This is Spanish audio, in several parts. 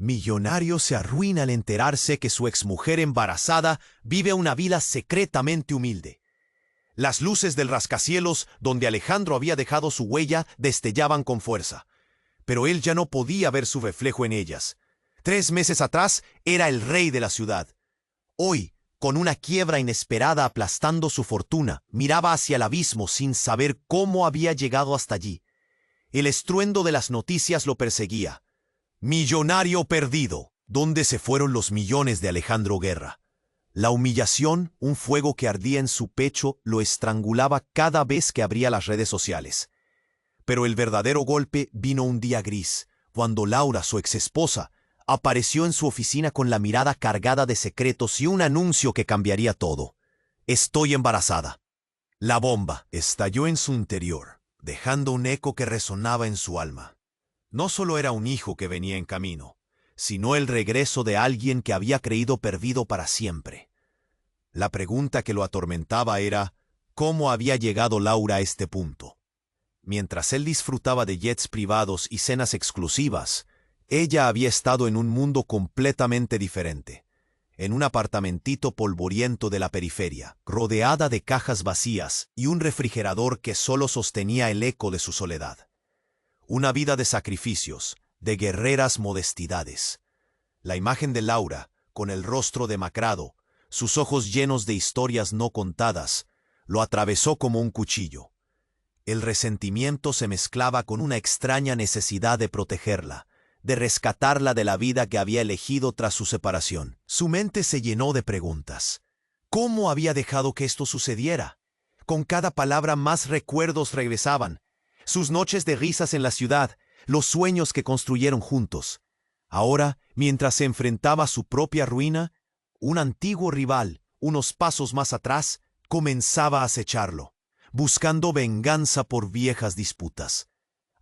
Millonario se arruina al enterarse que su exmujer embarazada vive una vida secretamente humilde. Las luces del rascacielos donde Alejandro había dejado su huella destellaban con fuerza, pero él ya no podía ver su reflejo en ellas. 3 meses atrás era el rey de la ciudad. Hoy, con una quiebra inesperada aplastando su fortuna, miraba hacia el abismo sin saber cómo había llegado hasta allí. El estruendo de las noticias lo perseguía. Millonario perdido. ¿Dónde se fueron los millones de Alejandro Guerra? La humillación, un fuego que ardía en su pecho, lo estrangulaba cada vez que abría las redes sociales. Pero el verdadero golpe vino un día gris, cuando Laura, su exesposa, apareció en su oficina con la mirada cargada de secretos y un anuncio que cambiaría todo. Estoy embarazada. La bomba estalló en su interior, dejando un eco que resonaba en su alma. No solo era un hijo que venía en camino, sino el regreso de alguien que había creído perdido para siempre. La pregunta que lo atormentaba era, ¿cómo había llegado Laura a este punto? Mientras él disfrutaba de jets privados y cenas exclusivas, ella había estado en un mundo completamente diferente, en un apartamentito polvoriento de la periferia, rodeada de cajas vacías y un refrigerador que solo sostenía el eco de su soledad. Una vida de sacrificios, de guerreras modestidades. La imagen de Laura, con el rostro demacrado, sus ojos llenos de historias no contadas, lo atravesó como un cuchillo. El resentimiento se mezclaba con una extraña necesidad de protegerla, de rescatarla de la vida que había elegido tras su separación. Su mente se llenó de preguntas. ¿Cómo había dejado que esto sucediera? Con cada palabra más recuerdos regresaban. Sus noches de risas en la ciudad, los sueños que construyeron juntos. Ahora, mientras se enfrentaba a su propia ruina, un antiguo rival, unos pasos más atrás, comenzaba a acecharlo, buscando venganza por viejas disputas.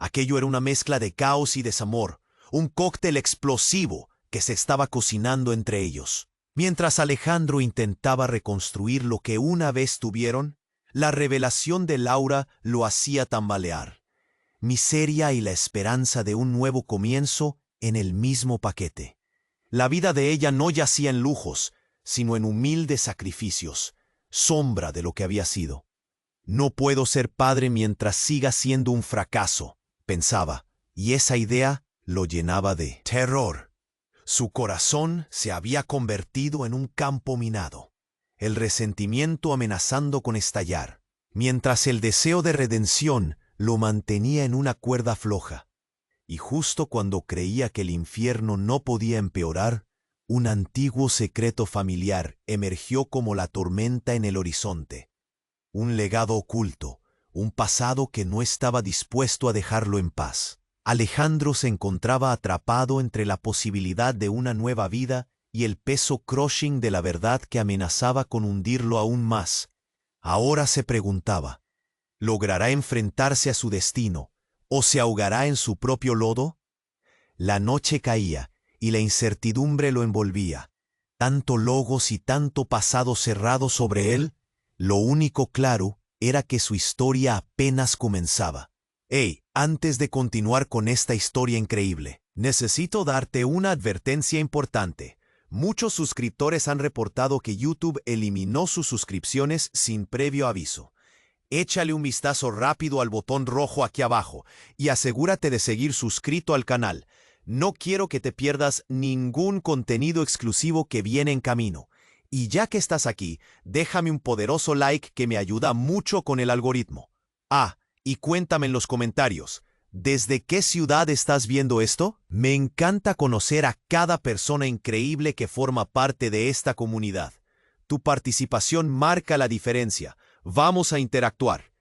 Aquello era una mezcla de caos y desamor, un cóctel explosivo que se estaba cocinando entre ellos. Mientras Alejandro intentaba reconstruir lo que una vez tuvieron, la revelación de Laura lo hacía tambalear. Miseria y la esperanza de un nuevo comienzo en el mismo paquete. La vida de ella no yacía en lujos, sino en humildes sacrificios, sombra de lo que había sido. No puedo ser padre mientras siga siendo un fracaso, pensaba, y esa idea lo llenaba de terror. Su corazón se había convertido en un campo minado, el resentimiento amenazando con estallar, mientras el deseo de redención lo mantenía en una cuerda floja. Y justo cuando creía que el infierno no podía empeorar, un antiguo secreto familiar emergió como la tormenta en el horizonte. Un legado oculto, un pasado que no estaba dispuesto a dejarlo en paz. Alejandro se encontraba atrapado entre la posibilidad de una nueva vida y el peso crushing de la verdad que amenazaba con hundirlo aún más. Ahora se preguntaba, ¿logrará enfrentarse a su destino o se ahogará en su propio lodo? La noche caía y la incertidumbre lo envolvía. Tanto logos y tanto pasado cerrado sobre él. Lo único claro era que su historia apenas comenzaba. Hey, antes de continuar con esta historia increíble, necesito darte una advertencia importante. Muchos suscriptores han reportado que YouTube eliminó sus suscripciones sin previo aviso. Échale un vistazo rápido al botón rojo aquí abajo y asegúrate de seguir suscrito al canal. No quiero que te pierdas ningún contenido exclusivo que viene en camino. Y ya que estás aquí, déjame un poderoso like que me ayuda mucho con el algoritmo. Y cuéntame en los comentarios, ¿desde qué ciudad estás viendo esto? Me encanta conocer a cada persona increíble que forma parte de esta comunidad. Tu participación marca la diferencia. Vamos a interactuar.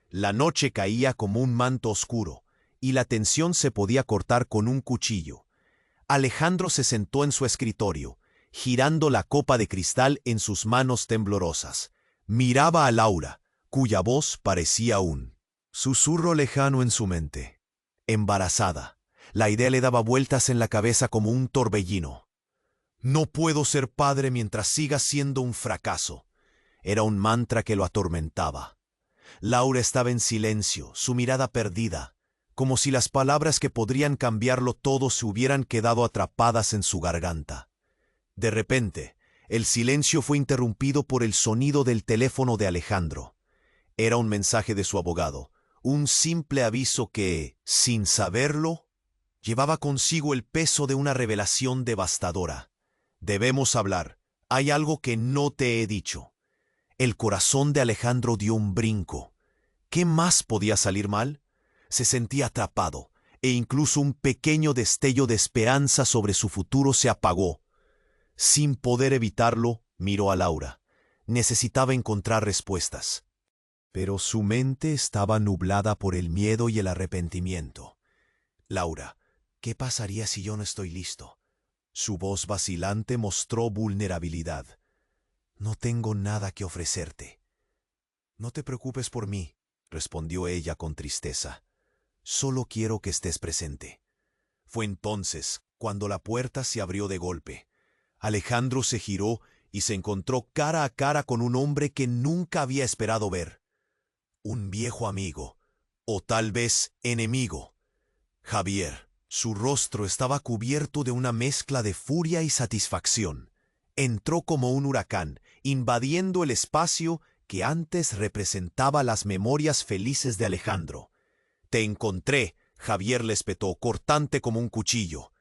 La noche caía como un manto oscuro, y la tensión se podía cortar con un cuchillo. Alejandro se sentó en su escritorio, girando la copa de cristal en sus manos temblorosas. Miraba a Laura, cuya voz parecía un susurro lejano en su mente. Embarazada, la idea le daba vueltas en la cabeza como un torbellino. No puedo ser padre mientras siga siendo un fracaso. Era un mantra que lo atormentaba. Laura estaba en silencio, su mirada perdida, como si las palabras que podrían cambiarlo todo se hubieran quedado atrapadas en su garganta. De repente, el silencio fue interrumpido por el sonido del teléfono de Alejandro. Era un mensaje de su abogado, un simple aviso que, sin saberlo, llevaba consigo el peso de una revelación devastadora. Debemos hablar. Hay algo que no te he dicho. El corazón de Alejandro dio un brinco. ¿Qué más podía salir mal? Se sentía atrapado, e incluso un pequeño destello de esperanza sobre su futuro se apagó. Sin poder evitarlo, miró a Laura. Necesitaba encontrar respuestas. Pero su mente estaba nublada por el miedo y el arrepentimiento. Laura, ¿qué pasaría si yo no estoy listo? Su voz vacilante mostró vulnerabilidad. No tengo nada que ofrecerte. No te preocupes por mí, respondió ella con tristeza. Solo quiero que estés presente. Fue entonces cuando la puerta se abrió de golpe. Alejandro se giró y se encontró cara a cara con un hombre que nunca había esperado ver. Un viejo amigo, o tal vez enemigo. Javier. Su rostro estaba cubierto de una mezcla de furia y satisfacción. Entró como un huracán, invadiendo el espacio que antes representaba las memorias felices de Alejandro. Te encontré, Javier le espetó, cortante como un cuchillo.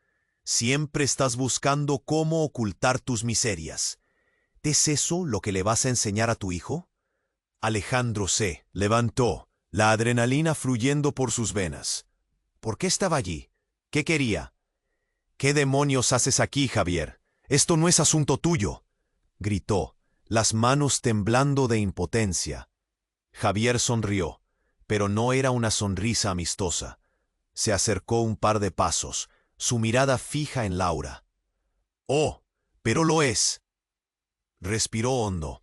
Siempre estás buscando cómo ocultar tus miserias. ¿Es eso lo que le vas a enseñar a tu hijo? Alejandro se levantó, la adrenalina fluyendo por sus venas. ¿Por qué estaba allí? ¿Qué quería? ¿Qué demonios haces aquí, Javier? Esto no es asunto tuyo, gritó, las manos temblando de impotencia. Javier sonrió, pero no era una sonrisa amistosa. Se acercó un par de pasos, su mirada fija en Laura. «Oh, pero lo es». Respiró hondo.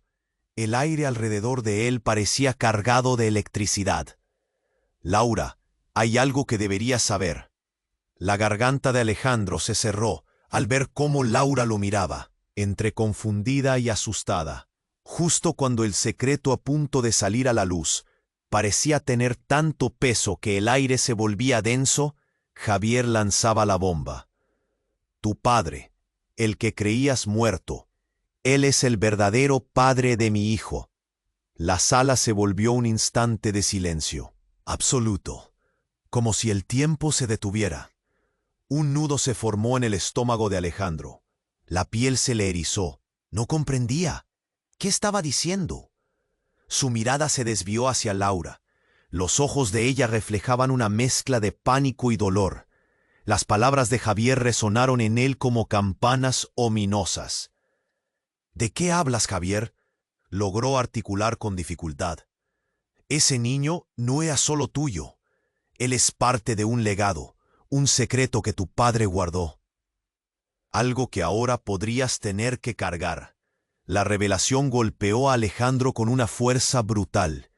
El aire alrededor de él parecía cargado de electricidad. «Laura, hay algo que deberías saber». La garganta de Alejandro se cerró al ver cómo Laura lo miraba, entre confundida y asustada. Justo cuando el secreto a punto de salir a la luz parecía tener tanto peso que el aire se volvía denso, Javier lanzaba la bomba. Tu padre, el que creías muerto, él es el verdadero padre de mi hijo. La sala se volvió un instante de silencio, absoluto, como si el tiempo se detuviera. Un nudo se formó en el estómago de Alejandro. La piel se le erizó. No comprendía. ¿Qué estaba diciendo? Su mirada se desvió hacia Laura. Los ojos de ella reflejaban una mezcla de pánico y dolor. Las palabras de Javier resonaron en él como campanas ominosas. ¿De qué hablas, Javier?, logró articular con dificultad. Ese niño no era solo tuyo. Él es parte de un legado, un secreto que tu padre guardó. Algo que ahora podrías tener que cargar. La revelación golpeó a Alejandro con una fuerza brutal.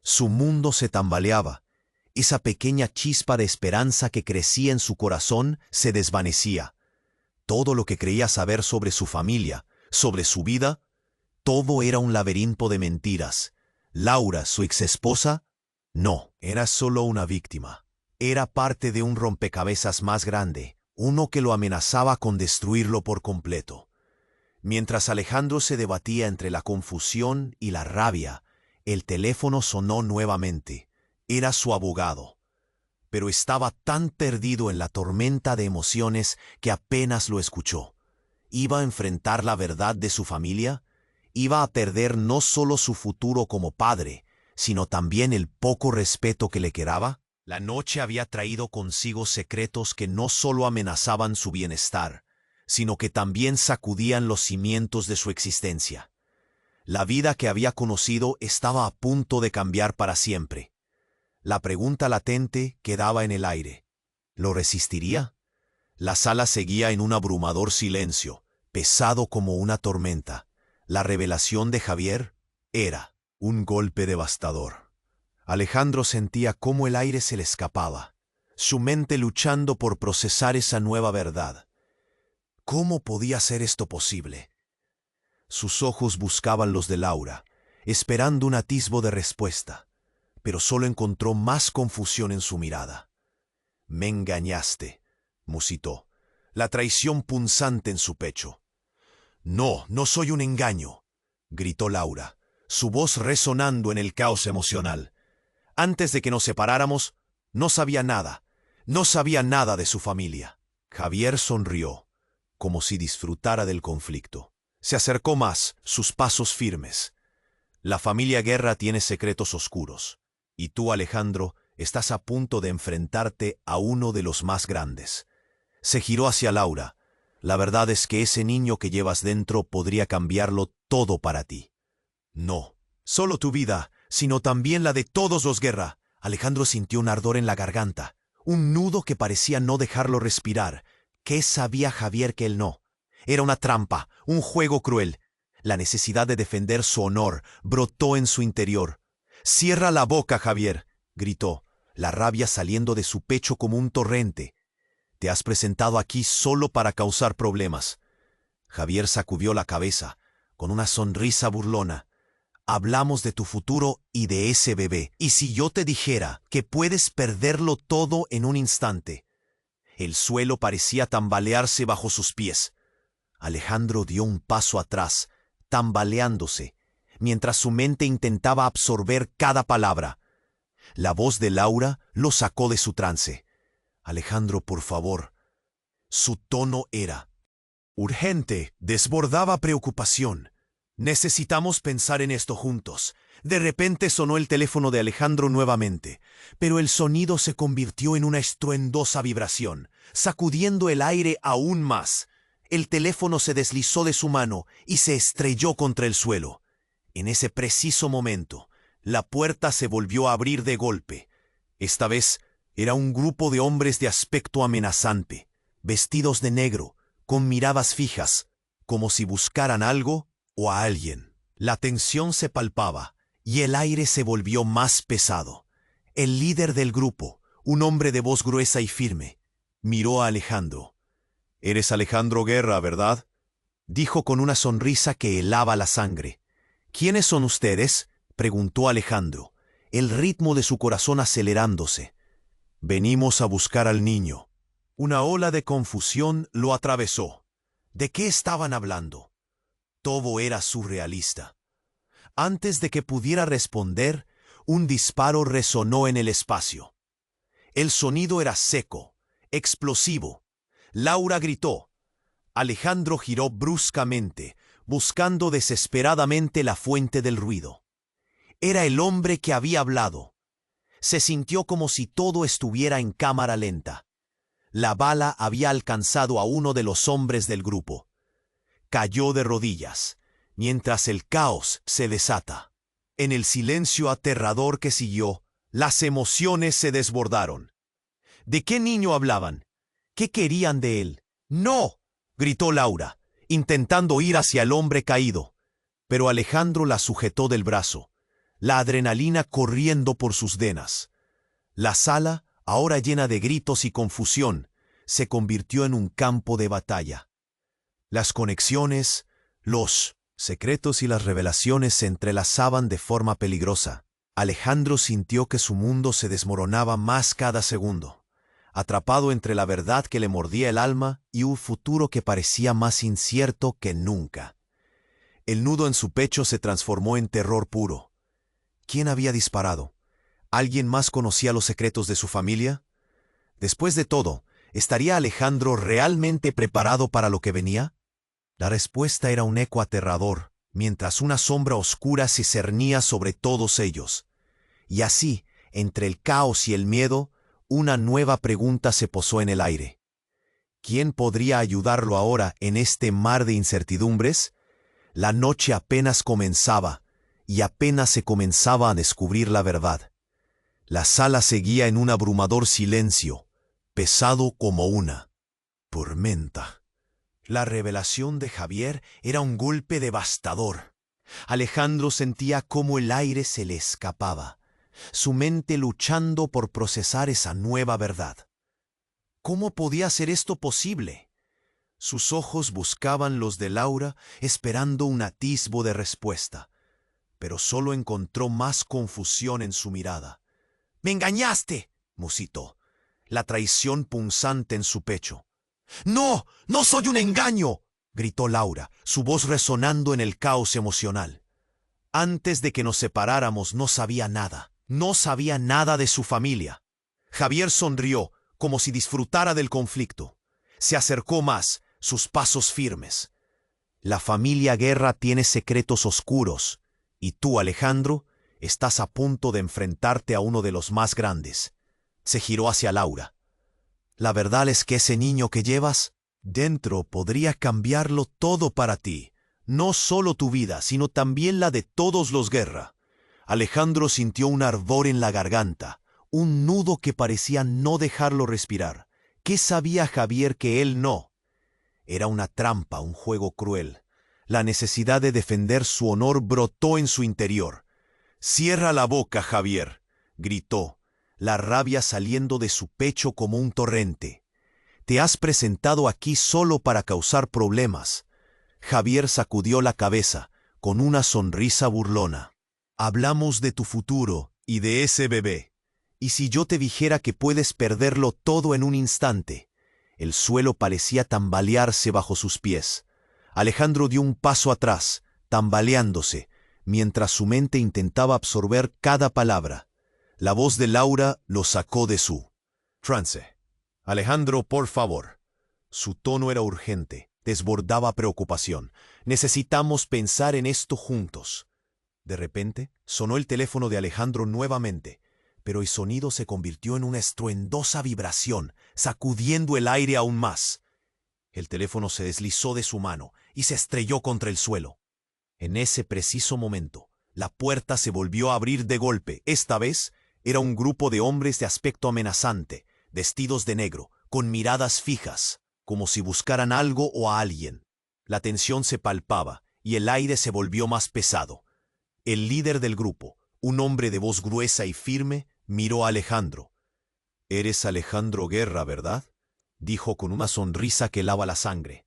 Su mundo se tambaleaba. Esa pequeña chispa de esperanza que crecía en su corazón se desvanecía. Todo lo que creía saber sobre su familia, sobre su vida, todo era un laberinto de mentiras. Laura, su exesposa, no, era solo una víctima. Era parte de un rompecabezas más grande, uno que lo amenazaba con destruirlo por completo. Mientras Alejandro se debatía entre la confusión y la rabia, el teléfono sonó nuevamente. Era su abogado. Pero estaba tan perdido en la tormenta de emociones que apenas lo escuchó. ¿Iba a enfrentar la verdad de su familia? Iba a perder no solo su futuro como padre, sino también el poco respeto que le quedaba. La noche había traído consigo secretos que no solo amenazaban su bienestar, sino que también sacudían los cimientos de su existencia. La vida que había conocido estaba a punto de cambiar para siempre. La pregunta latente quedaba en el aire. ¿Lo resistiría? La sala seguía en un abrumador silencio, pesado como una tormenta. La revelación de Javier era un golpe devastador. Alejandro sentía cómo el aire se le escapaba, su mente luchando por procesar esa nueva verdad. ¿Cómo podía ser esto posible? Sus ojos buscaban los de Laura, esperando un atisbo de respuesta, pero solo encontró más confusión en su mirada. Me engañaste, musitó, la traición punzante en su pecho. No, no soy un engaño, gritó Laura, su voz resonando en el caos emocional. Antes de que nos separáramos, no sabía nada de su familia. Javier sonrió, como si disfrutara del conflicto. Se acercó más, sus pasos firmes. La familia Guerra tiene secretos oscuros, y tú, Alejandro, estás a punto de enfrentarte a uno de los más grandes. Se giró hacia Laura. La verdad es que ese niño que llevas dentro podría cambiarlo todo para ti. No, solo tu vida, sino también la de todos los Guerra. Alejandro sintió un ardor en la garganta, un nudo que parecía no dejarlo respirar. ¿Qué sabía Javier que él no? Era una trampa, un juego cruel. La necesidad de defender su honor brotó en su interior. «Cierra la boca, Javier», gritó, la rabia saliendo de su pecho como un torrente. «Te has presentado aquí solo para causar problemas». Javier sacudió la cabeza, con una sonrisa burlona. «Hablamos de tu futuro y de ese bebé. ¿Y si yo te dijera que puedes perderlo todo en un instante?» El suelo parecía tambalearse bajo sus pies. Alejandro dio un paso atrás, tambaleándose, mientras su mente intentaba absorber cada palabra. La voz de Laura lo sacó de su trance. «Alejandro, por favor». Su tono era urgente, desbordaba preocupación. «Necesitamos pensar en esto juntos». De repente sonó el teléfono de Alejandro nuevamente, pero el sonido se convirtió en una estruendosa vibración, sacudiendo el aire aún más. El teléfono se deslizó de su mano y se estrelló contra el suelo. En ese preciso momento, la puerta se volvió a abrir de golpe. Esta vez era un grupo de hombres de aspecto amenazante, vestidos de negro, con miradas fijas, como si buscaran algo o a alguien. La tensión se palpaba y el aire se volvió más pesado. El líder del grupo, un hombre de voz gruesa y firme, miró a Alejandro. «Eres Alejandro Guerra, ¿verdad?», dijo con una sonrisa que helaba la sangre. «¿Quiénes son ustedes?», preguntó Alejandro, el ritmo de su corazón acelerándose. «Venimos a buscar al niño». Una ola de confusión lo atravesó. ¿De qué estaban hablando? Todo era surrealista. Antes de que pudiera responder, un disparo resonó en el espacio. El sonido era seco, explosivo. Laura gritó. Alejandro giró bruscamente, buscando desesperadamente la fuente del ruido. Era el hombre que había hablado. Se sintió como si todo estuviera en cámara lenta. La bala había alcanzado a uno de los hombres del grupo. Cayó de rodillas, mientras el caos se desata. En el silencio aterrador que siguió, las emociones se desbordaron. ¿De qué niño hablaban? ¿Qué querían de él? ¡No!, gritó Laura, intentando ir hacia el hombre caído. Pero Alejandro la sujetó del brazo, la adrenalina corriendo por sus venas. La sala, ahora llena de gritos y confusión, se convirtió en un campo de batalla. Las conexiones, los secretos y las revelaciones se entrelazaban de forma peligrosa. Alejandro sintió que su mundo se desmoronaba más cada segundo, atrapado entre la verdad que le mordía el alma y un futuro que parecía más incierto que nunca. El nudo en su pecho se transformó en terror puro. ¿Quién había disparado? ¿Alguien más conocía los secretos de su familia? Después de todo, ¿estaría Alejandro realmente preparado para lo que venía? La respuesta era un eco aterrador, mientras una sombra oscura se cernía sobre todos ellos. Y así, entre el caos y el miedo, una nueva pregunta se posó en el aire. ¿Quién podría ayudarlo ahora en este mar de incertidumbres? La noche apenas comenzaba, y apenas se comenzaba a descubrir la verdad. La sala seguía en un abrumador silencio, pesado como una tormenta. La revelación de Javier era un golpe devastador. Alejandro sentía cómo el aire se le escapaba, su mente luchando por procesar esa nueva verdad. ¿Cómo podía ser esto posible? Sus ojos buscaban los de Laura, esperando un atisbo de respuesta, pero solo encontró más confusión en su mirada. «¡Me engañaste!», musitó. la traición punzante en su pecho. ¡No! ¡No soy un engaño!, gritó Laura, su voz resonando en el caos emocional. Antes de que nos separáramos no sabía nada. No sabía nada de su familia. Javier sonrió, como si disfrutara del conflicto. Se acercó más, sus pasos firmes. La familia Guerra tiene secretos oscuros, y tú, Alejandro, estás a punto de enfrentarte a uno de los más grandes. Se giró hacia Laura. La verdad es que ese niño que llevas dentro podría cambiarlo todo para ti. No solo tu vida, sino también la de todos los Guerra. Alejandro sintió un ardor en la garganta, un nudo que parecía no dejarlo respirar. ¿Qué sabía Javier que él no? Era una trampa, un juego cruel. La necesidad de defender su honor brotó en su interior. «Cierra la boca, Javier», gritó, la rabia saliendo de su pecho como un torrente. «Te has presentado aquí solo para causar problemas». Javier sacudió la cabeza, con una sonrisa burlona. «Hablamos de tu futuro y de ese bebé. ¿Y si yo te dijera que puedes perderlo todo en un instante?» El suelo parecía tambalearse bajo sus pies. Alejandro dio un paso atrás, tambaleándose, mientras su mente intentaba absorber cada palabra. La voz de Laura lo sacó de su trance. «Alejandro, por favor». Su tono era urgente, desbordaba preocupación. «Necesitamos pensar en esto juntos». De repente, sonó el teléfono de Alejandro nuevamente, pero el sonido se convirtió en una estruendosa vibración, sacudiendo el aire aún más. El teléfono se deslizó de su mano y se estrelló contra el suelo. En ese preciso momento, la puerta se volvió a abrir de golpe. Esta vez, era un grupo de hombres de aspecto amenazante, vestidos de negro, con miradas fijas, como si buscaran algo o a alguien. La tensión se palpaba y el aire se volvió más pesado. El líder del grupo, un hombre de voz gruesa y firme, miró a Alejandro. «Eres Alejandro Guerra, ¿verdad?», dijo con una sonrisa que helaba la sangre.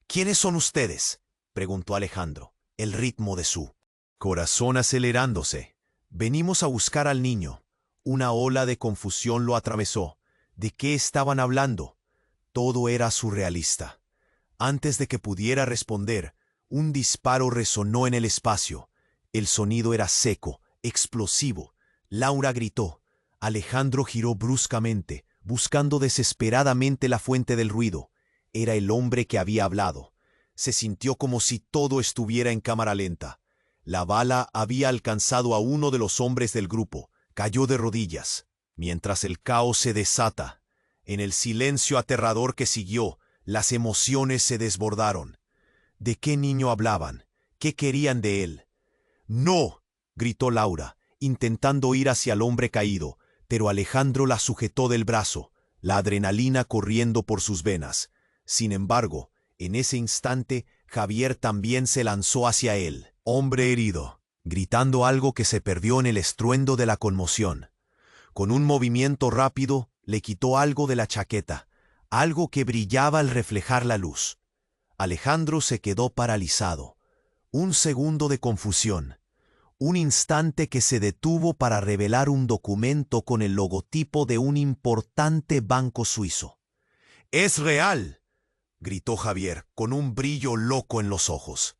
«¿Quiénes son ustedes?», preguntó Alejandro, el ritmo de su corazón acelerándose. «Venimos a buscar al niño». Una ola de confusión lo atravesó. ¿De qué estaban hablando? Todo era surrealista. Antes de que pudiera responder, un disparo resonó en el espacio. El sonido era seco, explosivo. Laura gritó. Alejandro giró bruscamente, buscando desesperadamente la fuente del ruido. Era el hombre que había hablado. Se sintió como si todo estuviera en cámara lenta. La bala había alcanzado a uno de los hombres del grupo. Cayó de rodillas. Mientras el caos se desata, en el silencio aterrador que siguió, las emociones se desbordaron. ¿De qué niño hablaban? ¿Qué querían de él? «¡No!», gritó Laura, intentando ir hacia el hombre caído, pero Alejandro la sujetó del brazo, la adrenalina corriendo por sus venas. Sin embargo, en ese instante, Javier también se lanzó hacia él, hombre herido, gritando algo que se perdió en el estruendo de la conmoción. Con un movimiento rápido, le quitó algo de la chaqueta, algo que brillaba al reflejar la luz. Alejandro se quedó paralizado. Un segundo de confusión. Un instante que se detuvo para revelar un documento con el logotipo de un importante banco suizo. «¡Es real!», gritó Javier, con un brillo loco en los ojos.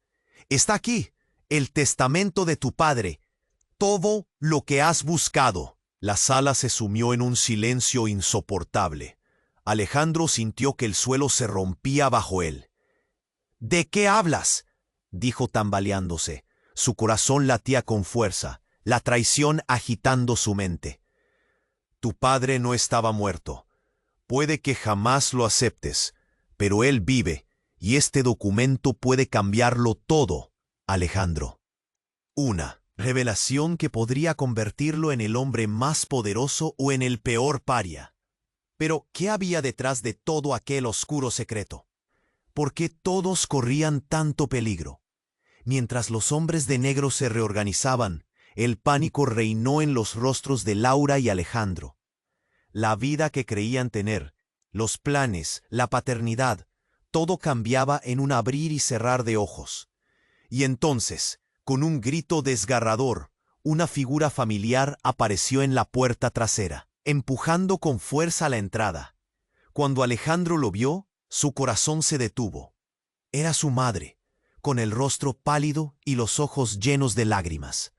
«Está aquí, el testamento de tu padre. Todo lo que has buscado». La sala se sumió en un silencio insoportable. Alejandro sintió que el suelo se rompía bajo él. «¿De qué hablas?», dijo tambaleándose. Su corazón latía con fuerza, la traición agitando su mente. «Tu padre no estaba muerto. Puede que jamás lo aceptes, pero él vive, y este documento puede cambiarlo todo, Alejandro». Una revelación que podría convertirlo en el hombre más poderoso o en el peor paria. Pero, ¿qué había detrás de todo aquel oscuro secreto? ¿Por qué todos corrían tanto peligro? Mientras los hombres de negro se reorganizaban, el pánico reinó en los rostros de Laura y Alejandro. La vida que creían tener, los planes, la paternidad, todo cambiaba en un abrir y cerrar de ojos. Y entonces, con un grito desgarrador, una figura familiar apareció en la puerta trasera. empujando con fuerza a la entrada. Cuando Alejandro lo vio, su corazón se detuvo. Era su madre, con el rostro pálido y los ojos llenos de lágrimas.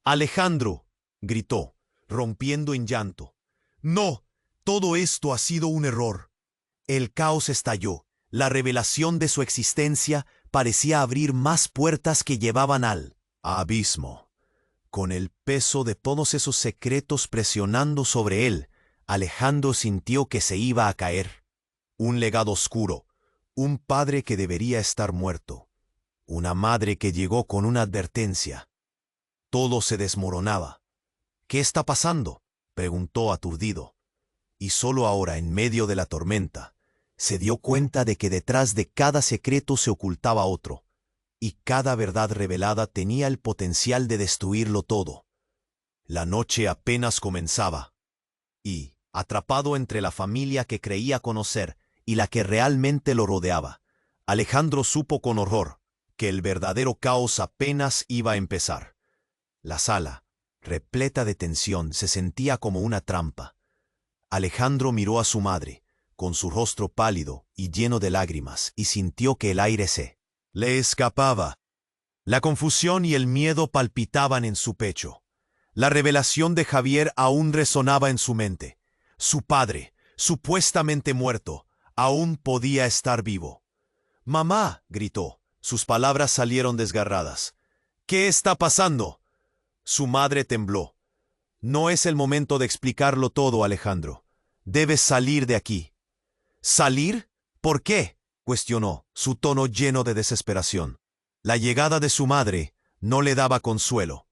«Alejandro», gritó, rompiendo en llanto. «No, todo esto ha sido un error». El caos estalló. La revelación de su existencia parecía abrir más puertas que llevaban al abismo. Con el peso de todos esos secretos presionando sobre él, Alejandro sintió que se iba a caer. Un legado oscuro, un padre que debería estar muerto, una madre que llegó con una advertencia. Todo se desmoronaba. «¿Qué está pasando?», preguntó aturdido. Y solo ahora, en medio de la tormenta, se dio cuenta de que detrás de cada secreto se ocultaba otro, y cada verdad revelada tenía el potencial de destruirlo todo. La noche apenas comenzaba, y, atrapado entre la familia que creía conocer y la que realmente lo rodeaba, Alejandro supo con horror que el verdadero caos apenas iba a empezar. La sala, repleta de tensión, se sentía como una trampa. Alejandro miró a su madre, con su rostro pálido y lleno de lágrimas, y sintió que el aire se le escapaba. La confusión y el miedo palpitaban en su pecho. La revelación de Javier aún resonaba en su mente. Su padre, supuestamente muerto, aún podía estar vivo. «Mamá», gritó. Sus palabras salieron desgarradas. «¿Qué está pasando?». Su madre tembló. «No es el momento de explicarlo todo, Alejandro. Debes salir de aquí». «¿Salir? ¿Por qué?», cuestionó, su tono lleno de desesperación. La llegada de su madre no le daba consuelo.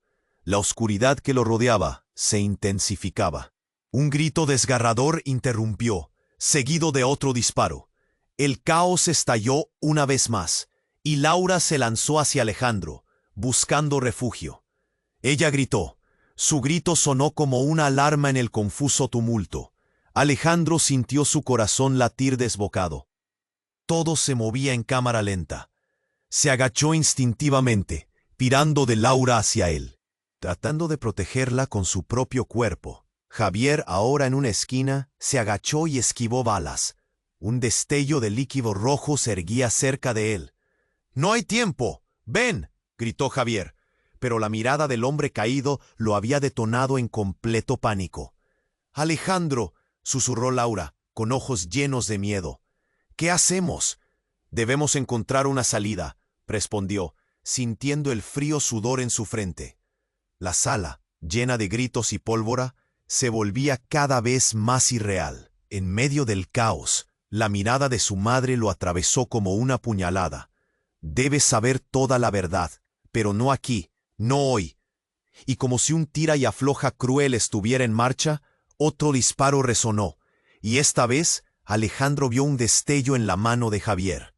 La oscuridad que lo rodeaba se intensificaba. Un grito desgarrador interrumpió, seguido de otro disparo. El caos estalló una vez más, y Laura se lanzó hacia Alejandro, buscando refugio. Ella gritó. Su grito sonó como una alarma en el confuso tumulto. Alejandro sintió su corazón latir desbocado. Todo se movía en cámara lenta. Se agachó instintivamente, tirando de Laura hacia él, tratando de protegerla con su propio cuerpo. Javier, ahora en una esquina, se agachó y esquivó balas. Un destello de líquido rojo se erguía cerca de él. «¡No hay tiempo! ¡Ven!», gritó Javier, pero la mirada del hombre caído lo había detonado en completo pánico. «Alejandro», susurró Laura, con ojos llenos de miedo. «¿Qué hacemos?». «Debemos encontrar una salida», respondió, sintiendo el frío sudor en su frente. La sala, llena de gritos y pólvora, se volvía cada vez más irreal. En medio del caos, la mirada de su madre lo atravesó como una puñalada. «Debes saber toda la verdad, pero no aquí, no hoy». Y como si un tira y afloja cruel estuviera en marcha, otro disparo resonó, y esta vez Alejandro vio un destello en la mano de Javier.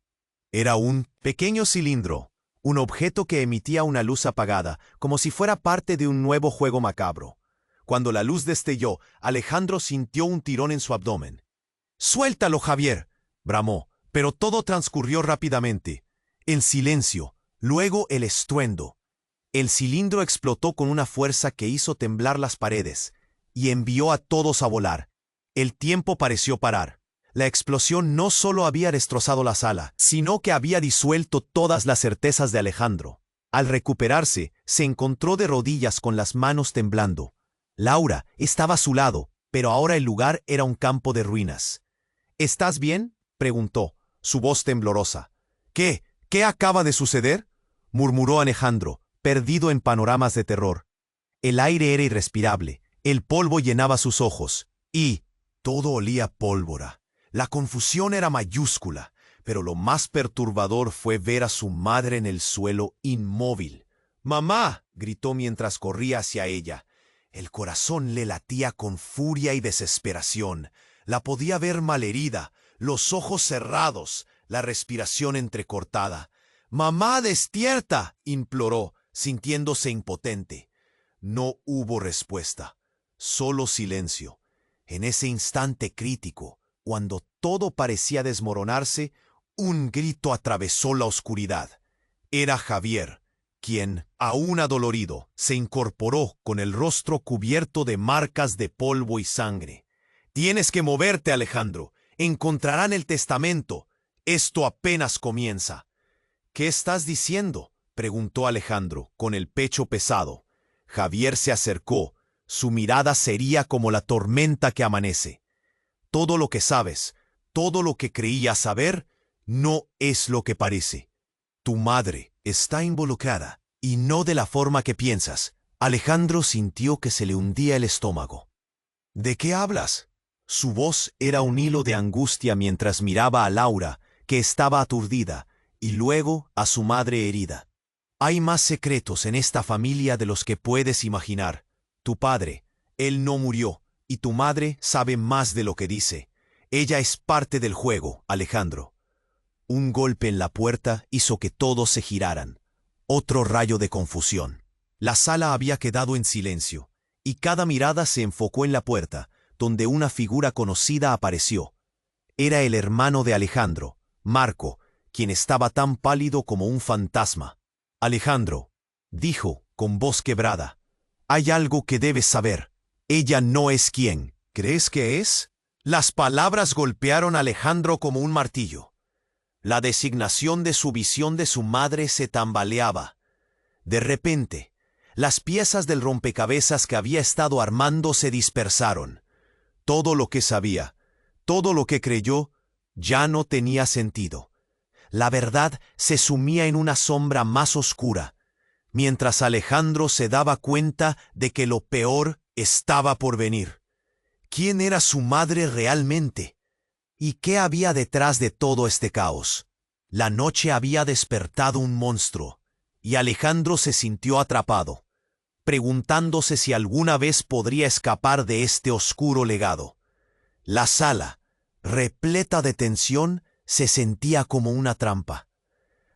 Era un pequeño cilindro, un objeto que emitía una luz apagada, como si fuera parte de un nuevo juego macabro. Cuando la luz destelló, Alejandro sintió un tirón en su abdomen. «¡Suéltalo, Javier!», bramó, pero todo transcurrió rápidamente. El silencio, luego el estruendo. El cilindro explotó con una fuerza que hizo temblar las paredes, y envió a todos a volar. El tiempo pareció parar. La explosión no solo había destrozado la sala, sino que había disuelto todas las certezas de Alejandro. Al recuperarse, se encontró de rodillas con las manos temblando. Laura estaba a su lado, pero ahora el lugar era un campo de ruinas. «¿Estás bien?», preguntó, su voz temblorosa. ¿Qué acaba de suceder?», murmuró Alejandro, perdido en panoramas de terror. El aire era irrespirable, el polvo llenaba sus ojos, y todo olía a pólvora. La confusión era mayúscula, pero lo más perturbador fue ver a su madre en el suelo inmóvil. «¡Mamá!», gritó mientras corría hacia ella. El corazón le latía con furia y desesperación. La podía ver malherida, los ojos cerrados, la respiración entrecortada. «¡Mamá, despierta!», imploró, sintiéndose impotente. No hubo respuesta, solo silencio. En ese instante crítico, cuando todo parecía desmoronarse, un grito atravesó la oscuridad. Era Javier, quien, aún adolorido, se incorporó con el rostro cubierto de marcas de polvo y sangre. «Tienes que moverte, Alejandro. Encontrarán el testamento. Esto apenas comienza». «¿Qué estás diciendo?», preguntó Alejandro, con el pecho pesado. Javier se acercó. Su mirada sería como la tormenta que amanece. «Todo lo que sabes, todo lo que creías saber, no es lo que parece. Tu madre está involucrada, y no de la forma que piensas». Alejandro sintió que se le hundía el estómago. «¿De qué hablas?». Su voz era un hilo de angustia mientras miraba a Laura, que estaba aturdida, y luego a su madre herida. «Hay más secretos en esta familia de los que puedes imaginar. Tu padre, él no murió, y tu madre sabe más de lo que dice. Ella es parte del juego, Alejandro». Un golpe en la puerta hizo que todos se giraran. Otro rayo de confusión. La sala había quedado en silencio, y cada mirada se enfocó en la puerta, donde una figura conocida apareció. Era el hermano de Alejandro, Marco, quien estaba tan pálido como un fantasma. «Alejandro», dijo con voz quebrada, «hay algo que debes saber. Ella no es quien ¿crees que es?». Las palabras golpearon a Alejandro como un martillo. La designación de su visión de su madre se tambaleaba. De repente, las piezas del rompecabezas que había estado armando se dispersaron. Todo lo que sabía, todo lo que creyó, ya no tenía sentido. La verdad se sumía en una sombra más oscura, mientras Alejandro se daba cuenta de que lo peor estaba por venir. ¿Quién era su madre realmente? ¿Y qué había detrás de todo este caos? La noche había despertado un monstruo, y Alejandro se sintió atrapado, preguntándose si alguna vez podría escapar de este oscuro legado. La sala, repleta de tensión, se sentía como una trampa.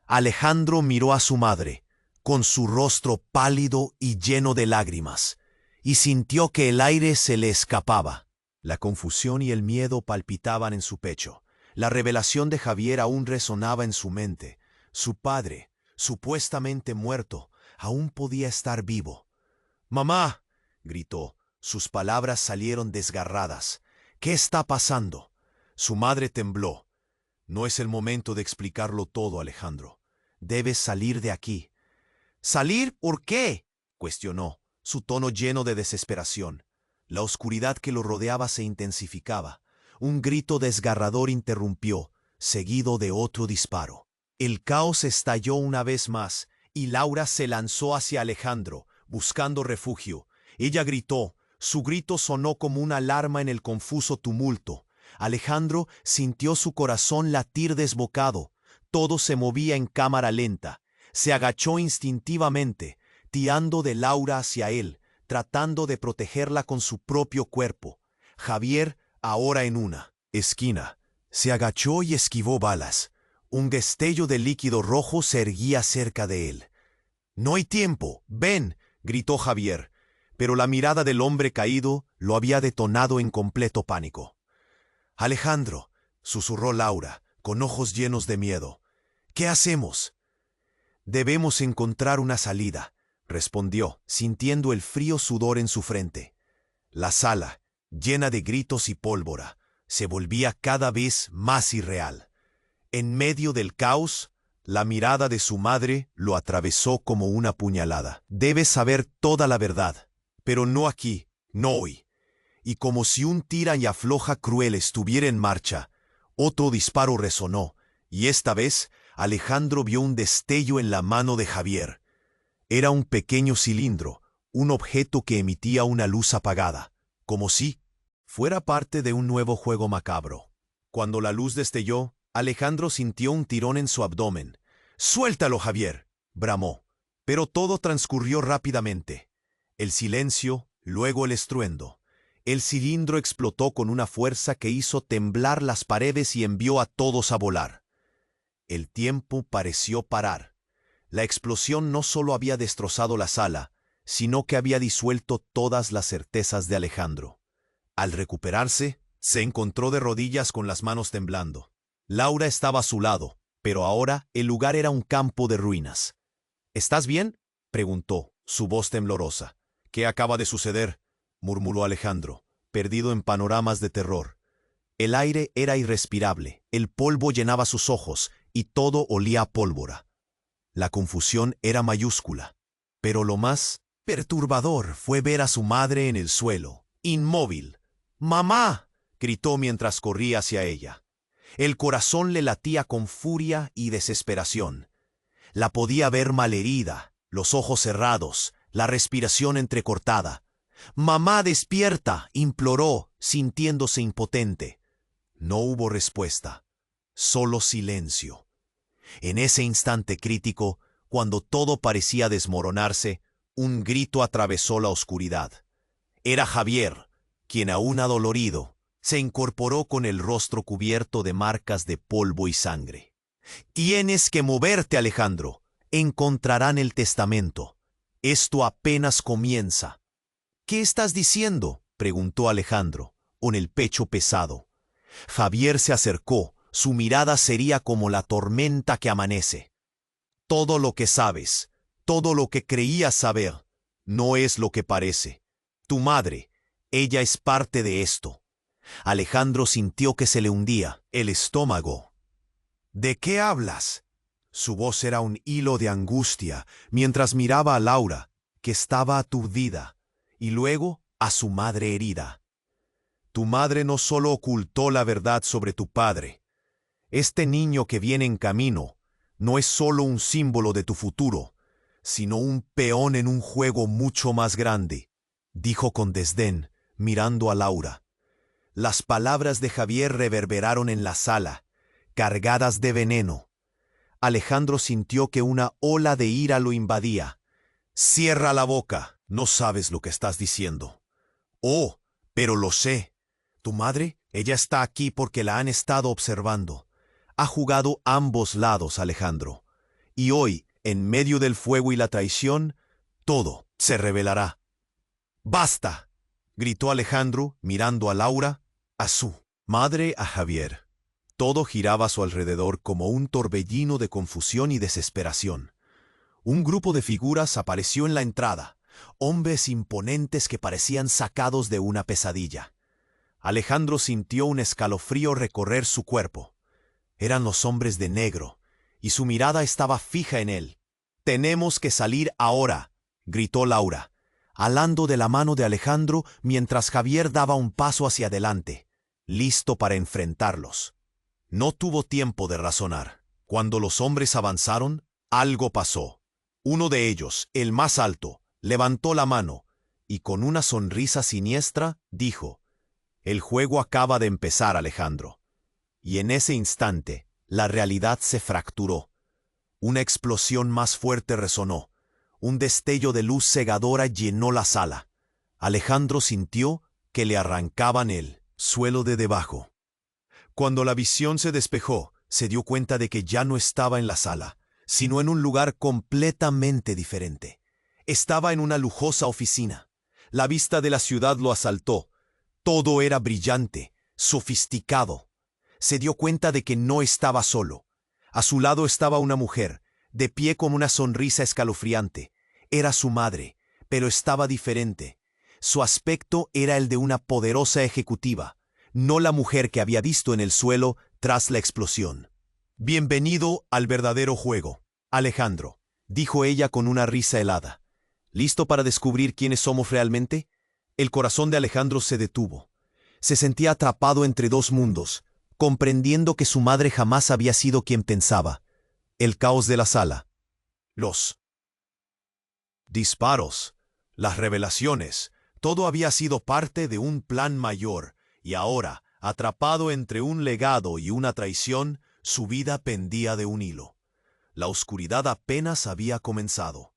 Alejandro miró a su madre, con su rostro pálido y lleno de lágrimas, y sintió que el aire se le escapaba. La confusión y el miedo palpitaban en su pecho. La revelación de Javier aún resonaba en su mente. Su padre, supuestamente muerto, aún podía estar vivo. «¡Mamá!», gritó. Sus palabras salieron desgarradas. «¿Qué está pasando?». Su madre tembló. «No es el momento de explicarlo todo, Alejandro. Debes salir de aquí». «¿Salir? ¿Por qué?», cuestionó, su tono lleno de desesperación. La oscuridad que lo rodeaba se intensificaba. Un grito desgarrador interrumpió, seguido de otro disparo. El caos estalló una vez más, y Laura se lanzó hacia Alejandro, buscando refugio. Ella gritó. Su grito sonó como una alarma en el confuso tumulto. Alejandro sintió su corazón latir desbocado. Todo se movía en cámara lenta. Se agachó instintivamente, tirando de Laura hacia él, tratando de protegerla con su propio cuerpo. Javier, ahora en una esquina, se agachó y esquivó balas. Un destello de líquido rojo se erguía cerca de él. «No hay tiempo, ven», gritó Javier, pero la mirada del hombre caído lo había detonado en completo pánico. «Alejandro», susurró Laura, con ojos llenos de miedo, «¿qué hacemos?». «Debemos encontrar una salida», respondió, sintiendo el frío sudor en su frente. La sala, llena de gritos y pólvora, se volvía cada vez más irreal. En medio del caos, la mirada de su madre lo atravesó como una puñalada. «Debes saber toda la verdad, pero no aquí, no hoy». Y como si un tira y afloja cruel estuviera en marcha, otro disparo resonó, y esta vez Alejandro vio un destello en la mano de Javier. Era un pequeño cilindro, un objeto que emitía una luz apagada, como si fuera parte de un nuevo juego macabro. Cuando la luz destelló, Alejandro sintió un tirón en su abdomen. «¡Suéltalo, Javier!», bramó. Pero todo transcurrió rápidamente. El silencio, luego el estruendo. El cilindro explotó con una fuerza que hizo temblar las paredes y envió a todos a volar. El tiempo pareció parar. La explosión no solo había destrozado la sala, sino que había disuelto todas las certezas de Alejandro. Al recuperarse, se encontró de rodillas con las manos temblando. Laura estaba a su lado, pero ahora el lugar era un campo de ruinas. ¿Estás bien? Preguntó, su voz temblorosa. ¿Qué acaba de suceder? Murmuró Alejandro, perdido en panoramas de terror. El aire era irrespirable, el polvo llenaba sus ojos y todo olía a pólvora. La confusión era mayúscula, pero lo más perturbador fue ver a su madre en el suelo, inmóvil. ¡Mamá!, gritó mientras corría hacia ella. El corazón le latía con furia y desesperación. La podía ver malherida, los ojos cerrados, la respiración entrecortada. «¡Mamá, despierta!», imploró, sintiéndose impotente. No hubo respuesta, solo silencio. En ese instante crítico, cuando todo parecía desmoronarse, un grito atravesó la oscuridad. Era Javier, quien aún adolorido, se incorporó con el rostro cubierto de marcas de polvo y sangre. «Tienes que moverte, Alejandro. Encontrarán el testamento. Esto apenas comienza». «¿Qué estás diciendo?», preguntó Alejandro, con el pecho pesado. Javier se acercó, su mirada sería como la tormenta que amanece. «Todo lo que sabes, todo lo que creías saber, no es lo que parece. Tu madre, ella es parte de esto». Alejandro sintió que se le hundía el estómago. «¿De qué hablas?». Su voz era un hilo de angustia mientras miraba a Laura, que estaba aturdida, y luego a su madre herida. «Tu madre no solo ocultó la verdad sobre tu padre. Este niño que viene en camino no es solo un símbolo de tu futuro, sino un peón en un juego mucho más grande», dijo con desdén, mirando a Laura. Las palabras de Javier reverberaron en la sala, cargadas de veneno. Alejandro sintió que una ola de ira lo invadía. «Cierra la boca, no sabes lo que estás diciendo». «Oh, pero lo sé. Tu madre, ella está aquí porque la han estado observando. Ha jugado ambos lados, Alejandro. Y hoy, en medio del fuego y la traición, todo se revelará». «¡Basta!», gritó Alejandro, mirando a Laura, a su madre, a Javier. Todo giraba a su alrededor como un torbellino de confusión y desesperación. Un grupo de figuras apareció en la entrada, hombres imponentes que parecían sacados de una pesadilla. Alejandro sintió un escalofrío recorrer su cuerpo. Eran los hombres de negro, y su mirada estaba fija en él. «Tenemos que salir ahora», gritó Laura, alando de la mano de Alejandro mientras Javier daba un paso hacia adelante, listo para enfrentarlos. No tuvo tiempo de razonar. Cuando los hombres avanzaron, algo pasó. Uno de ellos, el más alto, levantó la mano y con una sonrisa siniestra dijo: «El juego acaba de empezar, Alejandro». Y en ese instante, la realidad se fracturó. Una explosión más fuerte resonó. Un destello de luz cegadora llenó la sala. Alejandro sintió que le arrancaban el suelo de debajo. Cuando la visión se despejó, se dio cuenta de que ya no estaba en la sala, sino en un lugar completamente diferente. Estaba en una lujosa oficina. La vista de la ciudad lo asaltó. Todo era brillante, sofisticado. Se dio cuenta de que no estaba solo. A su lado estaba una mujer, de pie con una sonrisa escalofriante. Era su madre, pero estaba diferente. Su aspecto era el de una poderosa ejecutiva, no la mujer que había visto en el suelo tras la explosión. «Bienvenido al verdadero juego, Alejandro», dijo ella con una risa helada. «¿Listo para descubrir quiénes somos realmente?». El corazón de Alejandro se detuvo. Se sentía atrapado entre dos mundos, comprendiendo que su madre jamás había sido quien pensaba. El caos de la sala, los disparos, las revelaciones, todo había sido parte de un plan mayor, y ahora, atrapado entre un legado y una traición, su vida pendía de un hilo. La oscuridad apenas había comenzado.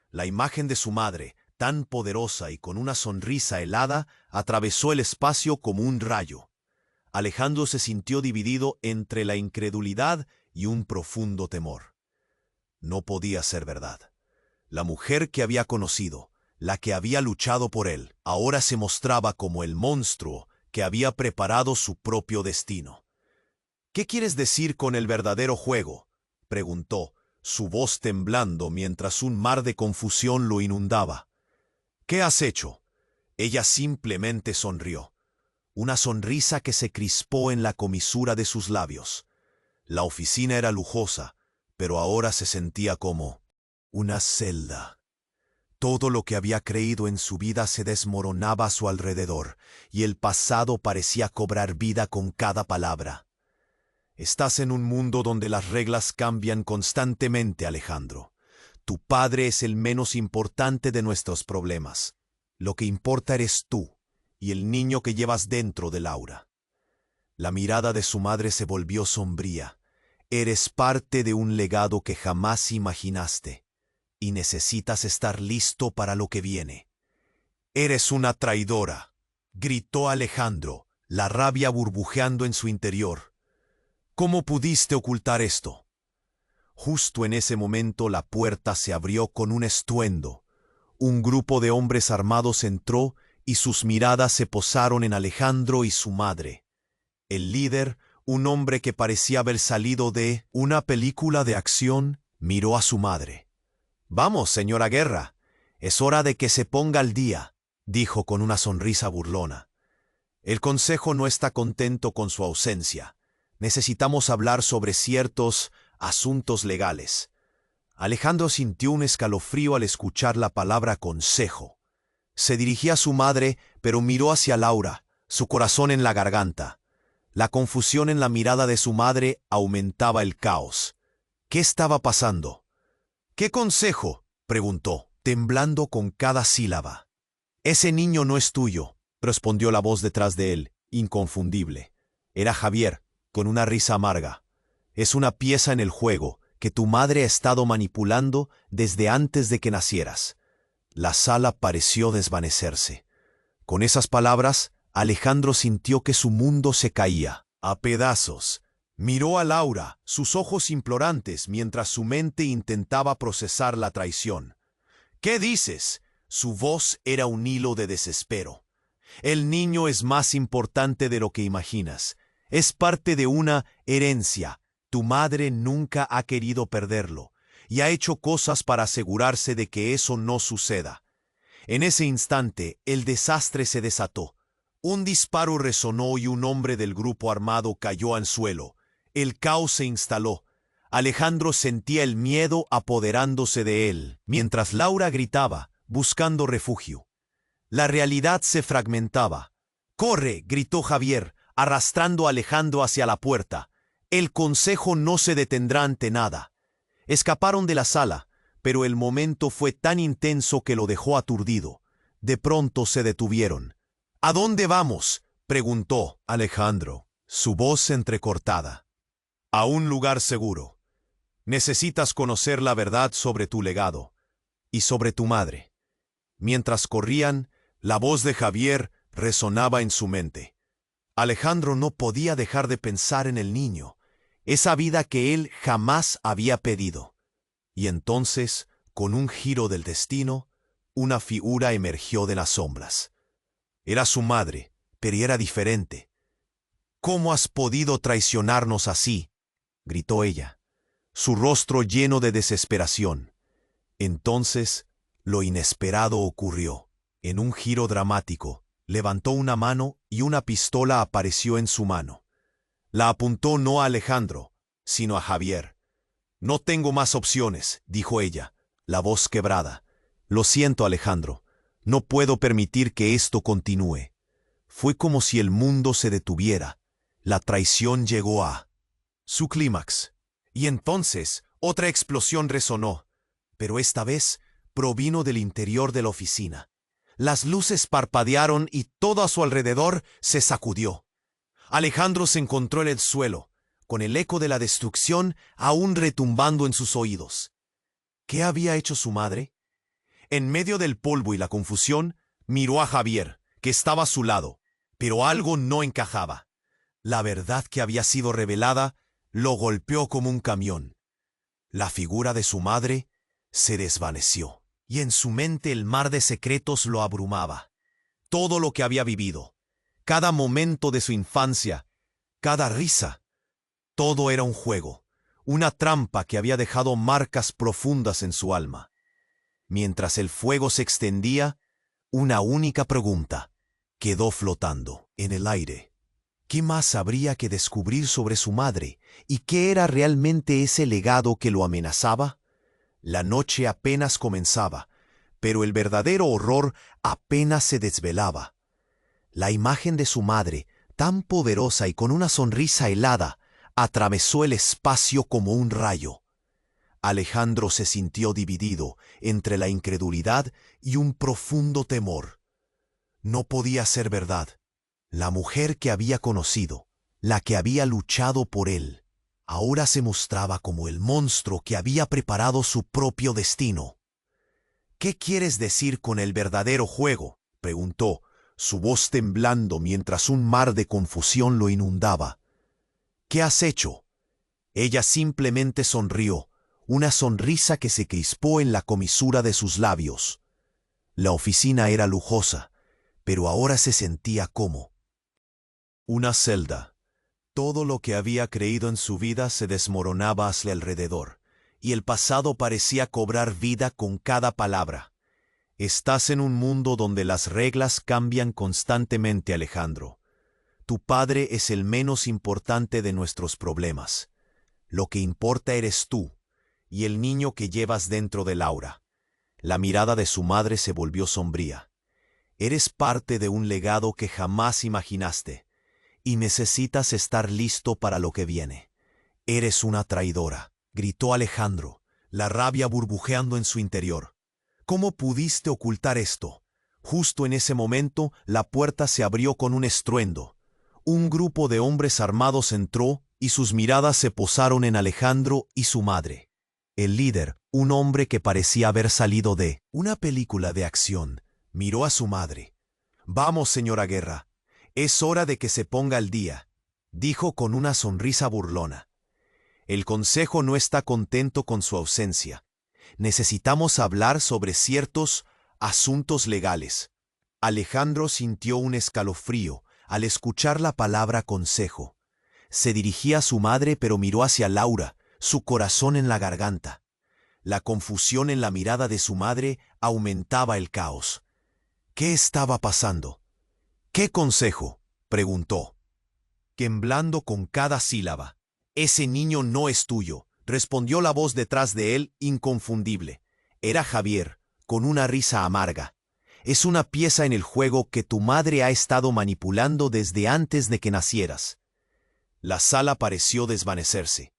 La imagen de su madre, tan poderosa y con una sonrisa helada, atravesó el espacio como un rayo. Alejandro se sintió dividido entre la incredulidad y un profundo temor. No podía ser verdad. La mujer que había conocido, la que había luchado por él, ahora se mostraba como el monstruo que había preparado su propio destino. «¿Qué quieres decir con el verdadero juego?», preguntó, su voz temblando mientras un mar de confusión lo inundaba. ¿Qué has hecho? Ella simplemente sonrió, una sonrisa que se crispó en la comisura de sus labios. La oficina era lujosa, pero ahora se sentía como una celda. Todo lo que había creído en su vida se desmoronaba a su alrededor, y el pasado parecía cobrar vida con cada palabra. Estás en un mundo donde las reglas cambian constantemente, Alejandro. Tu padre es el menos importante de nuestros problemas. Lo que importa eres tú y el niño que llevas dentro de Laura. La mirada de su madre se volvió sombría. Eres parte de un legado que jamás imaginaste, y necesitas estar listo para lo que viene. Eres una traidora, gritó Alejandro, la rabia burbujeando en su interior. ¿Cómo pudiste ocultar esto? Justo en ese momento la puerta se abrió con un estruendo. Un grupo de hombres armados entró y sus miradas se posaron en Alejandro y su madre. El líder, un hombre que parecía haber salido de una película de acción, miró a su madre. «Vamos, señora Guerra, es hora de que se ponga al día», dijo con una sonrisa burlona. «El consejo no está contento con su ausencia. Necesitamos hablar sobre ciertos asuntos legales». Alejandro sintió un escalofrío al escuchar la palabra consejo. Se dirigía a su madre, pero miró hacia Laura, su corazón en la garganta. La confusión en la mirada de su madre aumentaba el caos. ¿Qué estaba pasando? «¿Qué consejo?», preguntó, temblando con cada sílaba. «Ese niño no es tuyo», respondió la voz detrás de él, inconfundible. Era Javier, con una risa amarga. «Es una pieza en el juego que tu madre ha estado manipulando desde antes de que nacieras». La sala pareció desvanecerse. Con esas palabras, Alejandro sintió que su mundo se caía a pedazos. Miró a Laura, sus ojos implorantes, mientras su mente intentaba procesar la traición. «¿Qué dices?». Su voz era un hilo de desespero. «El niño es más importante de lo que imaginas. Es parte de una herencia. Tu madre nunca ha querido perderlo, y ha hecho cosas para asegurarse de que eso no suceda». En ese instante, el desastre se desató. Un disparo resonó y un hombre del grupo armado cayó al suelo. El caos se instaló. Alejandro sentía el miedo apoderándose de él, mientras Laura gritaba, buscando refugio. La realidad se fragmentaba. «¡Corre!», gritó Javier, arrastrando a Alejandro hacia la puerta. «El consejo no se detendrá ante nada». Escaparon de la sala, pero el momento fue tan intenso que lo dejó aturdido. De pronto se detuvieron. «¿A dónde vamos?», preguntó Alejandro, su voz entrecortada. «A un lugar seguro. Necesitas conocer la verdad sobre tu legado y sobre tu madre». Mientras corrían, la voz de Javier resonaba en su mente. Alejandro no podía dejar de pensar en el niño, esa vida que él jamás había pedido. Y entonces, con un giro del destino, una figura emergió de las sombras. Era su madre, pero era diferente. «¿Cómo has podido traicionarnos así?», gritó ella, su rostro lleno de desesperación. Entonces, lo inesperado ocurrió. En un giro dramático, levantó una mano y una pistola apareció en su mano. La apuntó no a Alejandro, sino a Javier. «No tengo más opciones», dijo ella, la voz quebrada. «Lo siento, Alejandro. No puedo permitir que esto continúe». Fue como si el mundo se detuviera. La traición llegó a su clímax. Y entonces otra explosión resonó, pero esta vez provino del interior de la oficina. Las luces parpadearon y todo a su alrededor se sacudió. Alejandro se encontró en el suelo, con el eco de la destrucción aún retumbando en sus oídos. ¿Qué había hecho su madre? En medio del polvo y la confusión, miró a Javier, que estaba a su lado, pero algo no encajaba. La verdad que había sido revelada lo golpeó como un camión. La figura de su madre se desvaneció, y en su mente el mar de secretos lo abrumaba. Todo lo que había vivido, cada momento de su infancia, cada risa, todo era un juego, una trampa que había dejado marcas profundas en su alma. Mientras el fuego se extendía, una única pregunta quedó flotando en el aire. ¿Qué más habría que descubrir sobre su madre? ¿Y qué era realmente ese legado que lo amenazaba? La noche apenas comenzaba, pero el verdadero horror apenas se desvelaba. La imagen de su madre, tan poderosa y con una sonrisa helada, atravesó el espacio como un rayo. Alejandro se sintió dividido entre la incredulidad y un profundo temor. No podía ser verdad. La mujer que había conocido, la que había luchado por él, ahora se mostraba como el monstruo que había preparado su propio destino. «¿Qué quieres decir con el verdadero juego?», preguntó, su voz temblando mientras un mar de confusión lo inundaba. «¿Qué has hecho?». Ella simplemente sonrió, una sonrisa que se crispó en la comisura de sus labios. La oficina era lujosa, pero ahora se sentía como una celda. Todo lo que había creído en su vida se desmoronaba hacia alrededor, y el pasado parecía cobrar vida con cada palabra. «Estás en un mundo donde las reglas cambian constantemente, Alejandro. Tu padre es el menos importante de nuestros problemas. Lo que importa eres tú y el niño que llevas dentro de Laura». La mirada de su madre se volvió sombría. «Eres parte de un legado que jamás imaginaste, y necesitas estar listo para lo que viene. Eres una traidora», gritó Alejandro, la rabia burbujeando en su interior. «¿Cómo pudiste ocultar esto?». Justo en ese momento, la puerta se abrió con un estruendo. Un grupo de hombres armados entró y sus miradas se posaron en Alejandro y su madre. El líder, un hombre que parecía haber salido de una película de acción, miró a su madre. «Vamos, señora Guerra. Es hora de que se ponga al día», dijo con una sonrisa burlona. «El consejo no está contento con su ausencia. Necesitamos hablar sobre ciertos asuntos legales». Alejandro sintió un escalofrío al escuchar la palabra consejo. Se dirigía a su madre, pero miró hacia Laura, su corazón en la garganta. La confusión en la mirada de su madre aumentaba el caos. ¿Qué estaba pasando? «¿Qué consejo?», preguntó, temblando con cada sílaba. «Ese niño no es tuyo», respondió la voz detrás de él, inconfundible. Era Javier, con una risa amarga. «Es una pieza en el juego que tu madre ha estado manipulando desde antes de que nacieras». La sala pareció desvanecerse.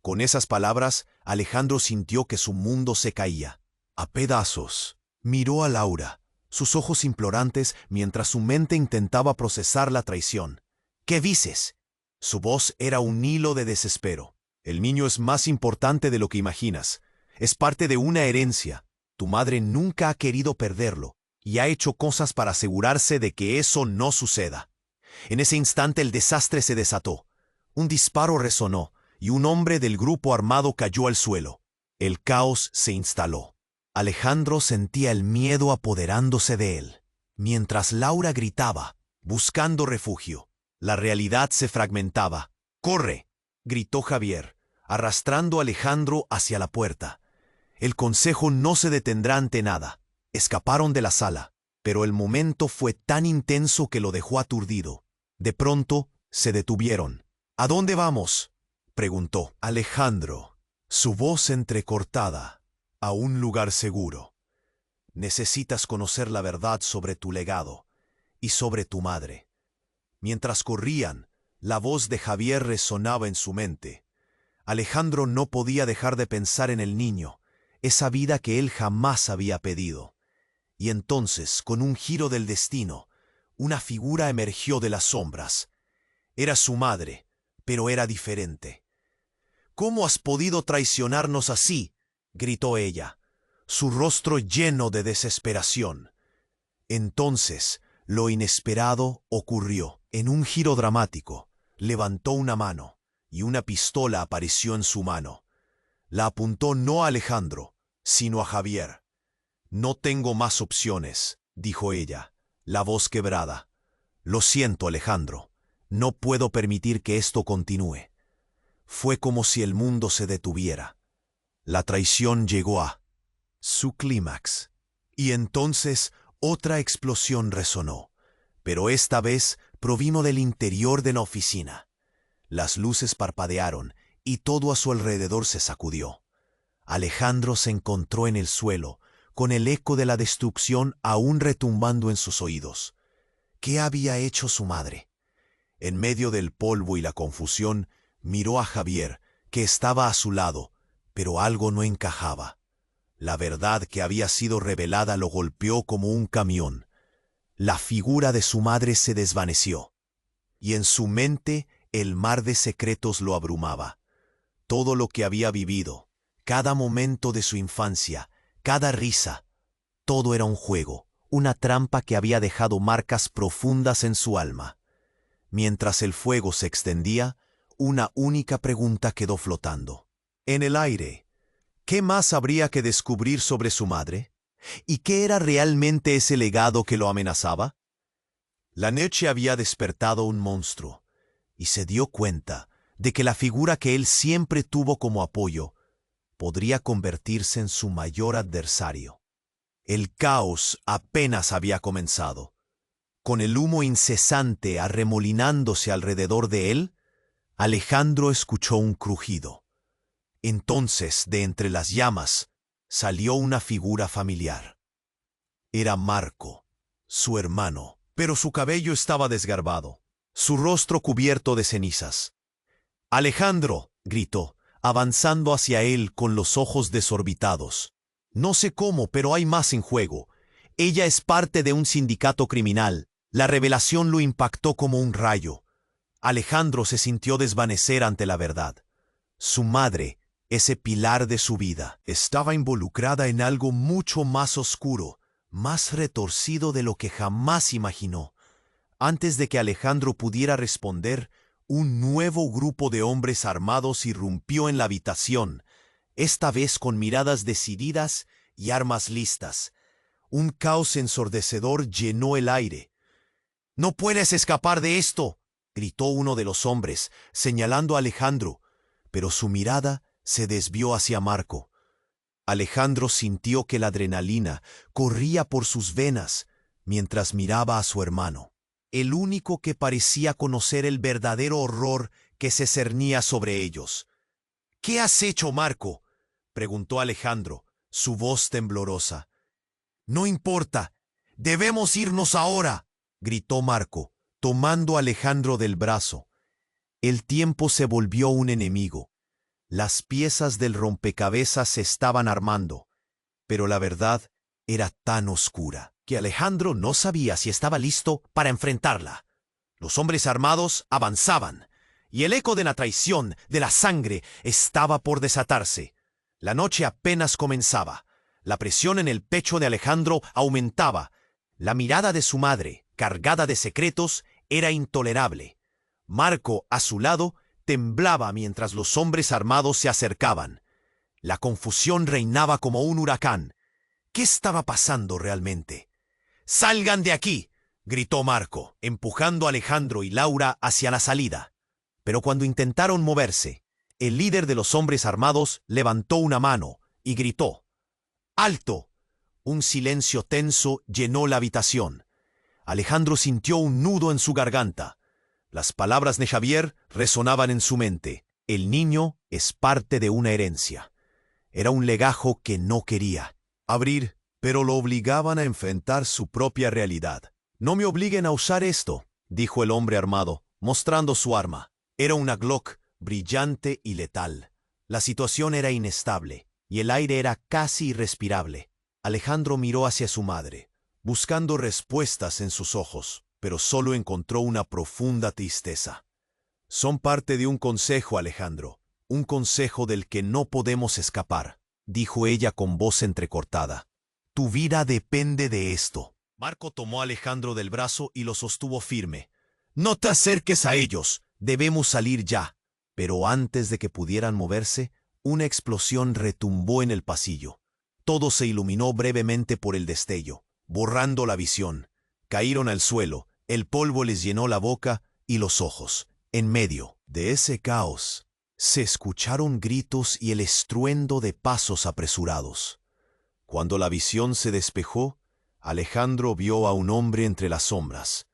Con esas palabras, Alejandro sintió que su mundo se caía a pedazos. Miró a Laura, sus ojos implorantes mientras su mente intentaba procesar la traición. «¿Qué dices?». Su voz era un hilo de desespero. «El niño es más importante de lo que imaginas. Es parte de una herencia. Tu madre nunca ha querido perderlo y ha hecho cosas para asegurarse de que eso no suceda». En ese instante el desastre se desató. Un disparo resonó y un hombre del grupo armado cayó al suelo. El caos se instaló. Alejandro sentía el miedo apoderándose de él. Mientras Laura gritaba, buscando refugio, la realidad se fragmentaba. «¡Corre!», gritó Javier, arrastrando a Alejandro hacia la puerta. El consejo no se detendrá ante nada. Escaparon de la sala, pero el momento fue tan intenso que lo dejó aturdido. De pronto, se detuvieron. «¿A dónde vamos?», preguntó Alejandro, su voz entrecortada. «A un lugar seguro. Necesitas conocer la verdad sobre tu legado y sobre tu madre». Mientras corrían, la voz de Javier resonaba en su mente. Alejandro no podía dejar de pensar en el niño, esa vida que él jamás había pedido. Y entonces, con un giro del destino, una figura emergió de las sombras. Era su madre, pero era diferente. «¿Cómo has podido traicionarnos así?», gritó ella, su rostro lleno de desesperación. Entonces, lo inesperado ocurrió. En un giro dramático, levantó una mano y una pistola apareció en su mano. La apuntó no a Alejandro, sino a Javier. «No tengo más opciones», dijo ella, la voz quebrada. «Lo siento, Alejandro. No puedo permitir que esto continúe». Fue como si el mundo se detuviera. La traición llegó a su clímax. Y entonces otra explosión resonó, pero esta vez provino del interior de la oficina. Las luces parpadearon y todo a su alrededor se sacudió. Alejandro se encontró en el suelo, con el eco de la destrucción aún retumbando en sus oídos. ¿Qué había hecho su madre? En medio del polvo y la confusión, miró a Javier, que estaba a su lado, pero algo no encajaba. La verdad que había sido revelada lo golpeó como un camión. La figura de su madre se desvaneció, y en su mente el mar de secretos lo abrumaba. Todo lo que había vivido, cada momento de su infancia, cada risa, todo era un juego, una trampa que había dejado marcas profundas en su alma. Mientras el fuego se extendía, una única pregunta quedó flotando en el aire. ¿Qué más habría que descubrir sobre su madre? ¿Y qué era realmente ese legado que lo amenazaba? La noche había despertado un monstruo, y se dio cuenta de que la figura que él siempre tuvo como apoyo podría convertirse en su mayor adversario. El caos apenas había comenzado. Con el humo incesante arremolinándose alrededor de él, Alejandro escuchó un crujido. Entonces, de entre las llamas, salió una figura familiar. Era Marco, su hermano, pero su cabello estaba desgarbado, su rostro cubierto de cenizas. «¡Alejandro!», gritó, avanzando hacia él con los ojos desorbitados. «No sé cómo, pero hay más en juego. Ella es parte de un sindicato criminal». La revelación lo impactó como un rayo. Alejandro se sintió desvanecer ante la verdad. Su madre, ese pilar de su vida, estaba involucrada en algo mucho más oscuro, más retorcido de lo que jamás imaginó. Antes de que Alejandro pudiera responder, un nuevo grupo de hombres armados irrumpió en la habitación, esta vez con miradas decididas y armas listas. Un caos ensordecedor llenó el aire. «¡No puedes escapar de esto!», gritó uno de los hombres, señalando a Alejandro, pero su mirada se desvió hacia Marco. Alejandro sintió que la adrenalina corría por sus venas mientras miraba a su hermano, el único que parecía conocer el verdadero horror que se cernía sobre ellos. «¿Qué has hecho, Marco?», preguntó Alejandro, su voz temblorosa. «No importa, debemos irnos ahora», gritó Marco, tomando a Alejandro del brazo. El tiempo se volvió un enemigo. Las piezas del rompecabezas se estaban armando, pero la verdad era tan oscura que Alejandro no sabía si estaba listo para enfrentarla. Los hombres armados avanzaban, y el eco de la traición, de la sangre, estaba por desatarse. La noche apenas comenzaba. La presión en el pecho de Alejandro aumentaba. La mirada de su madre, cargada de secretos, era intolerable. Marco, a su lado, temblaba mientras los hombres armados se acercaban. La confusión reinaba como un huracán. ¿Qué estaba pasando realmente? «¡Salgan de aquí!», gritó Marco, empujando a Alejandro y Laura hacia la salida. Pero cuando intentaron moverse, el líder de los hombres armados levantó una mano y gritó: «¡Alto!». Un silencio tenso llenó la habitación. Alejandro sintió un nudo en su garganta. Las palabras de Javier resonaban en su mente. El niño es parte de una herencia. Era un legajo que no quería abrir, pero lo obligaban a enfrentar su propia realidad. «No me obliguen a usar esto», dijo el hombre armado, mostrando su arma. Era una Glock, brillante y letal. La situación era inestable, y el aire era casi irrespirable. Alejandro miró hacia su madre, buscando respuestas en sus ojos, pero solo encontró una profunda tristeza. «Son parte de un consejo, Alejandro, un consejo del que no podemos escapar», dijo ella con voz entrecortada. «Tu vida depende de esto». Marco tomó a Alejandro del brazo y lo sostuvo firme. «No te acerques a ellos, debemos salir ya». Pero antes de que pudieran moverse, una explosión retumbó en el pasillo. Todo se iluminó brevemente por el destello, borrando la visión. Cayeron al suelo, el polvo les llenó la boca y los ojos. En medio de ese caos, Se escucharon gritos y el estruendo de pasos apresurados. Cuando la visión se despejó, Alejandro vio a un hombre entre las sombras.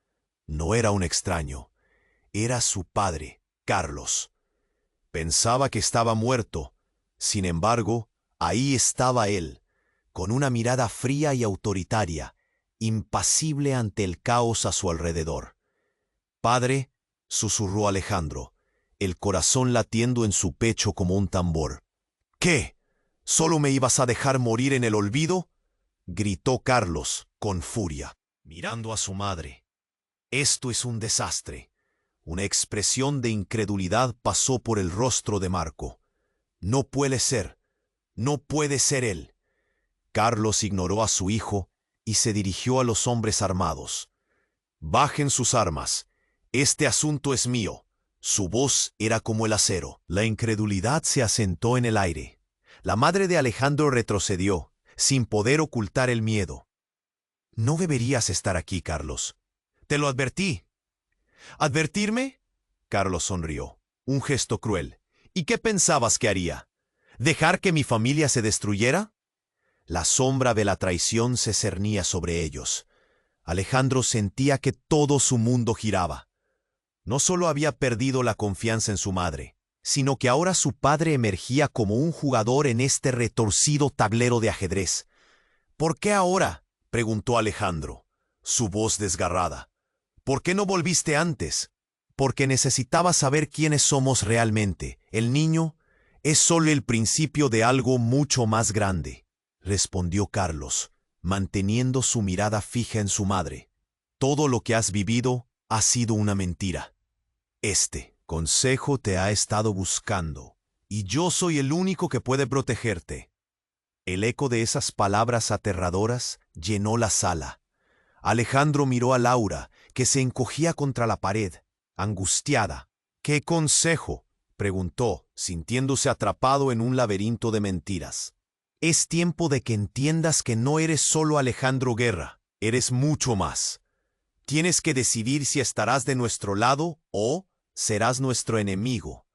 No era un extraño, era su padre, Carlos. Pensaba que estaba muerto. Sin embargo, ahí estaba él, con una mirada fría y autoritaria, impasible ante el caos a su alrededor. «Padre», susurró Alejandro, el corazón latiendo en su pecho como un tambor. «¿Qué? ¿Solo me ibas a dejar morir en el olvido?», gritó Carlos con furia, mirando a su madre. «Esto es un desastre». Una expresión de incredulidad pasó por el rostro de Marco. «No puede ser. No puede ser él». Carlos ignoró a su hijo y se dirigió a los hombres armados. «Bajen sus armas. Este asunto es mío». Su voz era como el acero. La incredulidad se asentó en el aire. La madre de Alejandro retrocedió, sin poder ocultar el miedo. «No deberías estar aquí, Carlos. Te lo advertí». «¿Advertirme?», Carlos sonrió, un gesto cruel. «¿Y qué pensabas que haría? ¿Dejar que mi familia se destruyera?». La sombra de la traición se cernía sobre ellos. Alejandro sentía que todo su mundo giraba. No solo había perdido la confianza en su madre, sino que ahora su padre emergía como un jugador en este retorcido tablero de ajedrez. «¿Por qué ahora?», preguntó Alejandro, su voz desgarrada. «¿Por qué no volviste antes?». «Porque necesitaba saber quiénes somos realmente. El niño es solo el principio de algo mucho más grande», respondió Carlos, manteniendo su mirada fija en su madre. «Todo lo que has vivido ha sido una mentira. Este consejo te ha estado buscando, y yo soy el único que puede protegerte». El eco de esas palabras aterradoras llenó la sala. Alejandro miró a Laura, que se encogía contra la pared, angustiada. «¿Qué consejo?», preguntó, sintiéndose atrapado en un laberinto de mentiras. «Es tiempo de que entiendas que no eres solo Alejandro Guerra, eres mucho más. Tienes que decidir si estarás de nuestro lado o serás nuestro enemigo».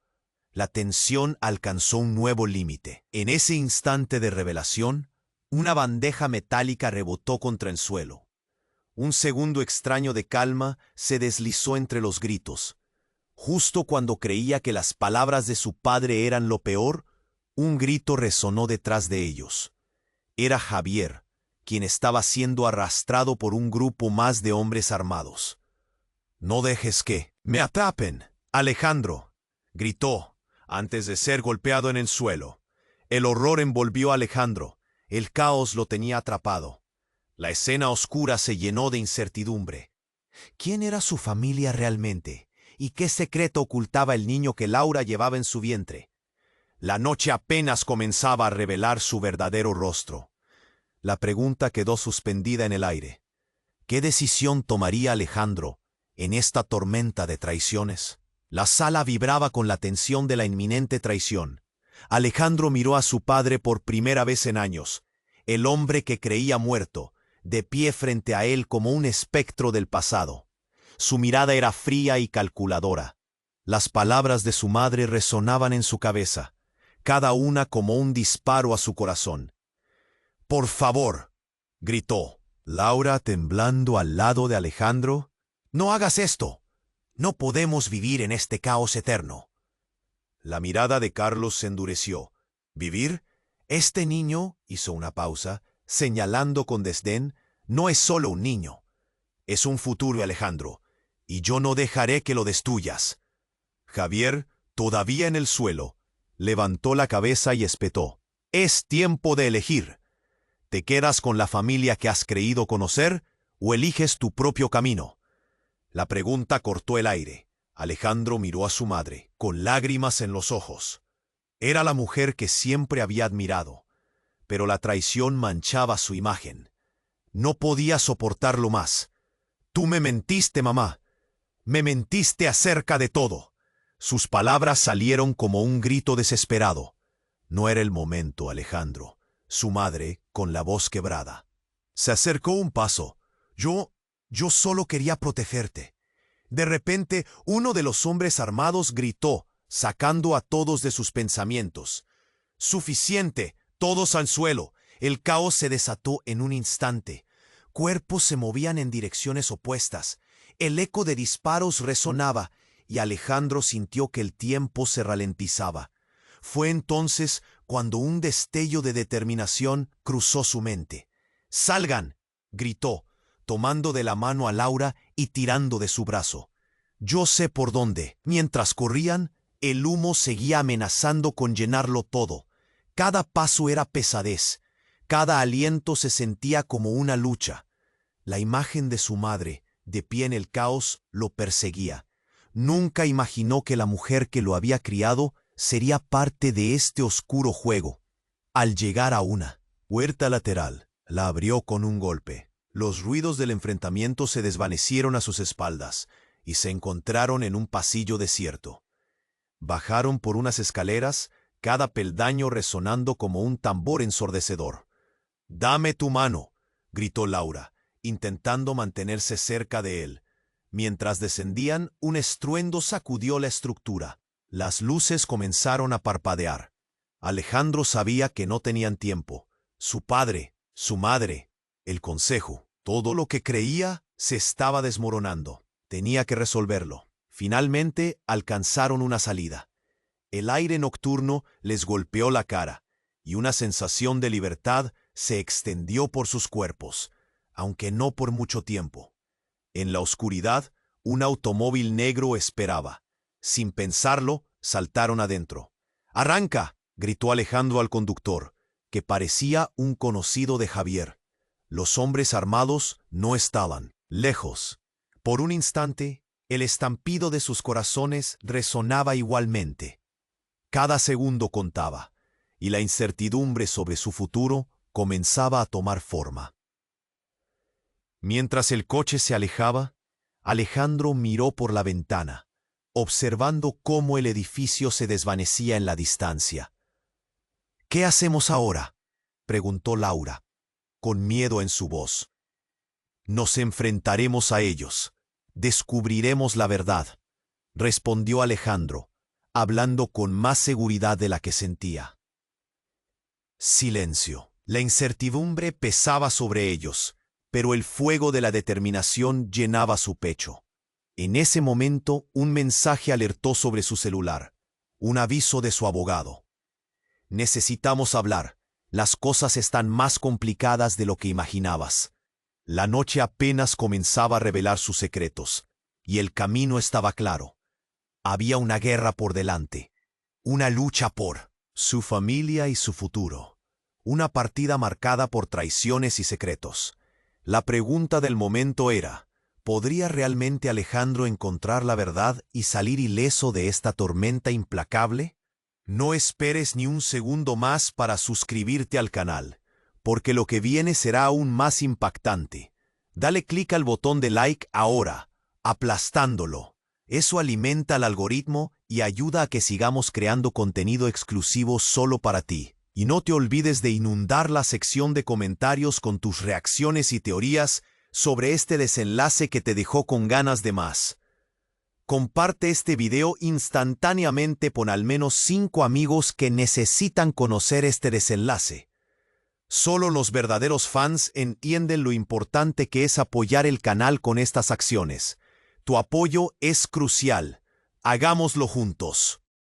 La tensión alcanzó un nuevo límite. En ese instante de revelación, una bandeja metálica rebotó contra el suelo. Un segundo extraño de calma se deslizó entre los gritos. Justo cuando creía que las palabras de su padre eran lo peor, un grito resonó detrás de ellos. Era Javier, quien estaba siendo arrastrado por un grupo más de hombres armados. «No dejes que me atrapen, Alejandro», gritó, antes de ser golpeado en el suelo. El horror envolvió a Alejandro. El caos lo tenía atrapado. La escena oscura se llenó de incertidumbre. ¿Quién era su familia realmente? ¿Y qué secreto ocultaba el niño que Laura llevaba en su vientre? La noche apenas comenzaba a revelar su verdadero rostro. La pregunta quedó suspendida en el aire. ¿Qué decisión tomaría Alejandro en esta tormenta de traiciones? La sala vibraba con la tensión de la inminente traición. Alejandro miró a su padre por primera vez en años, el hombre que creía muerto, de pie frente a él como un espectro del pasado. Su mirada era fría y calculadora. Las palabras de su madre resonaban en su cabeza, cada una como un disparo a su corazón. «Por favor», gritó. Laura, temblando al lado de Alejandro, «no hagas esto. No podemos vivir en este caos eterno». La mirada de Carlos se endureció. «¿Vivir? Este niño», hizo una pausa, señalando con desdén, «no es solo un niño. Es un futuro, Alejandro, y yo no dejaré que lo destruyas». Javier, todavía en el suelo, levantó la cabeza y espetó. «Es tiempo de elegir. ¿Te quedas con la familia que has creído conocer o eliges tu propio camino?». La pregunta cortó el aire. Alejandro miró a su madre, con lágrimas en los ojos. Era la mujer que siempre había admirado, pero la traición manchaba su imagen. No podía soportarlo más. «Tú me mentiste, mamá. Me mentiste acerca de todo». Sus palabras salieron como un grito desesperado. No era el momento, Alejandro. Su madre, con la voz quebrada, se acercó un paso. Yo solo quería protegerte». De repente, uno de los hombres armados gritó, sacando a todos de sus pensamientos. «Suficiente, todos al suelo». El caos se desató en un instante. Cuerpos se movían en direcciones opuestas. El eco de disparos resonaba, y Alejandro sintió que el tiempo se ralentizaba. Fue entonces cuando un destello de determinación cruzó su mente. «¡Salgan!», gritó, tomando de la mano a Laura y tirando de su brazo. «Yo sé por dónde». Mientras corrían, el humo seguía amenazando con llenarlo todo. Cada paso era pesadez. Cada aliento se sentía como una lucha. La imagen de su madre, de pie en el caos, lo perseguía. Nunca imaginó que la mujer que lo había criado sería parte de este oscuro juego. Al llegar a una puerta lateral, la abrió con un golpe. Los ruidos del enfrentamiento se desvanecieron a sus espaldas y se encontraron en un pasillo desierto. Bajaron por unas escaleras, cada peldaño resonando como un tambor ensordecedor. «¡Dame tu mano!», gritó Laura, intentando mantenerse cerca de él. Mientras descendían, un estruendo sacudió la estructura. Las luces comenzaron a parpadear. Alejandro sabía que no tenían tiempo. Su padre, su madre, el consejo, todo lo que creía se estaba desmoronando. Tenía que resolverlo. Finalmente alcanzaron una salida. El aire nocturno les golpeó la cara, y una sensación de libertad se extendió por sus cuerpos, aunque no por mucho tiempo. En la oscuridad, un automóvil negro esperaba. Sin pensarlo, saltaron adentro. «¡Arranca!», gritó Alejandro al conductor, que parecía un conocido de Javier. Los hombres armados no estaban lejos. Por un instante, el estampido de sus corazones resonaba igualmente. Cada segundo contaba, y la incertidumbre sobre su futuro comenzaba a tomar forma. Mientras el coche se alejaba, Alejandro miró por la ventana, observando cómo el edificio se desvanecía en la distancia. «¿Qué hacemos ahora?», preguntó Laura, con miedo en su voz. «Nos enfrentaremos a ellos. Descubriremos la verdad», respondió Alejandro, hablando con más seguridad de la que sentía. Silencio. La incertidumbre pesaba sobre ellos, pero el fuego de la determinación llenaba su pecho. En ese momento, un mensaje alertó sobre su celular, un aviso de su abogado. «Necesitamos hablar. Las cosas están más complicadas de lo que imaginabas». La noche apenas comenzaba a revelar sus secretos, y el camino estaba claro. Había una guerra por delante, una lucha por su familia y su futuro, una partida marcada por traiciones y secretos. La pregunta del momento era, ¿podría realmente Alejandro encontrar la verdad y salir ileso de esta tormenta implacable? No esperes ni un segundo más para suscribirte al canal, porque lo que viene será aún más impactante. Dale clic al botón de like ahora, aplastándolo. Eso alimenta al algoritmo y ayuda a que sigamos creando contenido exclusivo solo para ti. Y no te olvides de inundar la sección de comentarios con tus reacciones y teorías sobre este desenlace que te dejó con ganas de más. Comparte este video instantáneamente con al menos 5 amigos que necesitan conocer este desenlace. Solo los verdaderos fans entienden lo importante que es apoyar el canal con estas acciones. Tu apoyo es crucial. Hagámoslo juntos.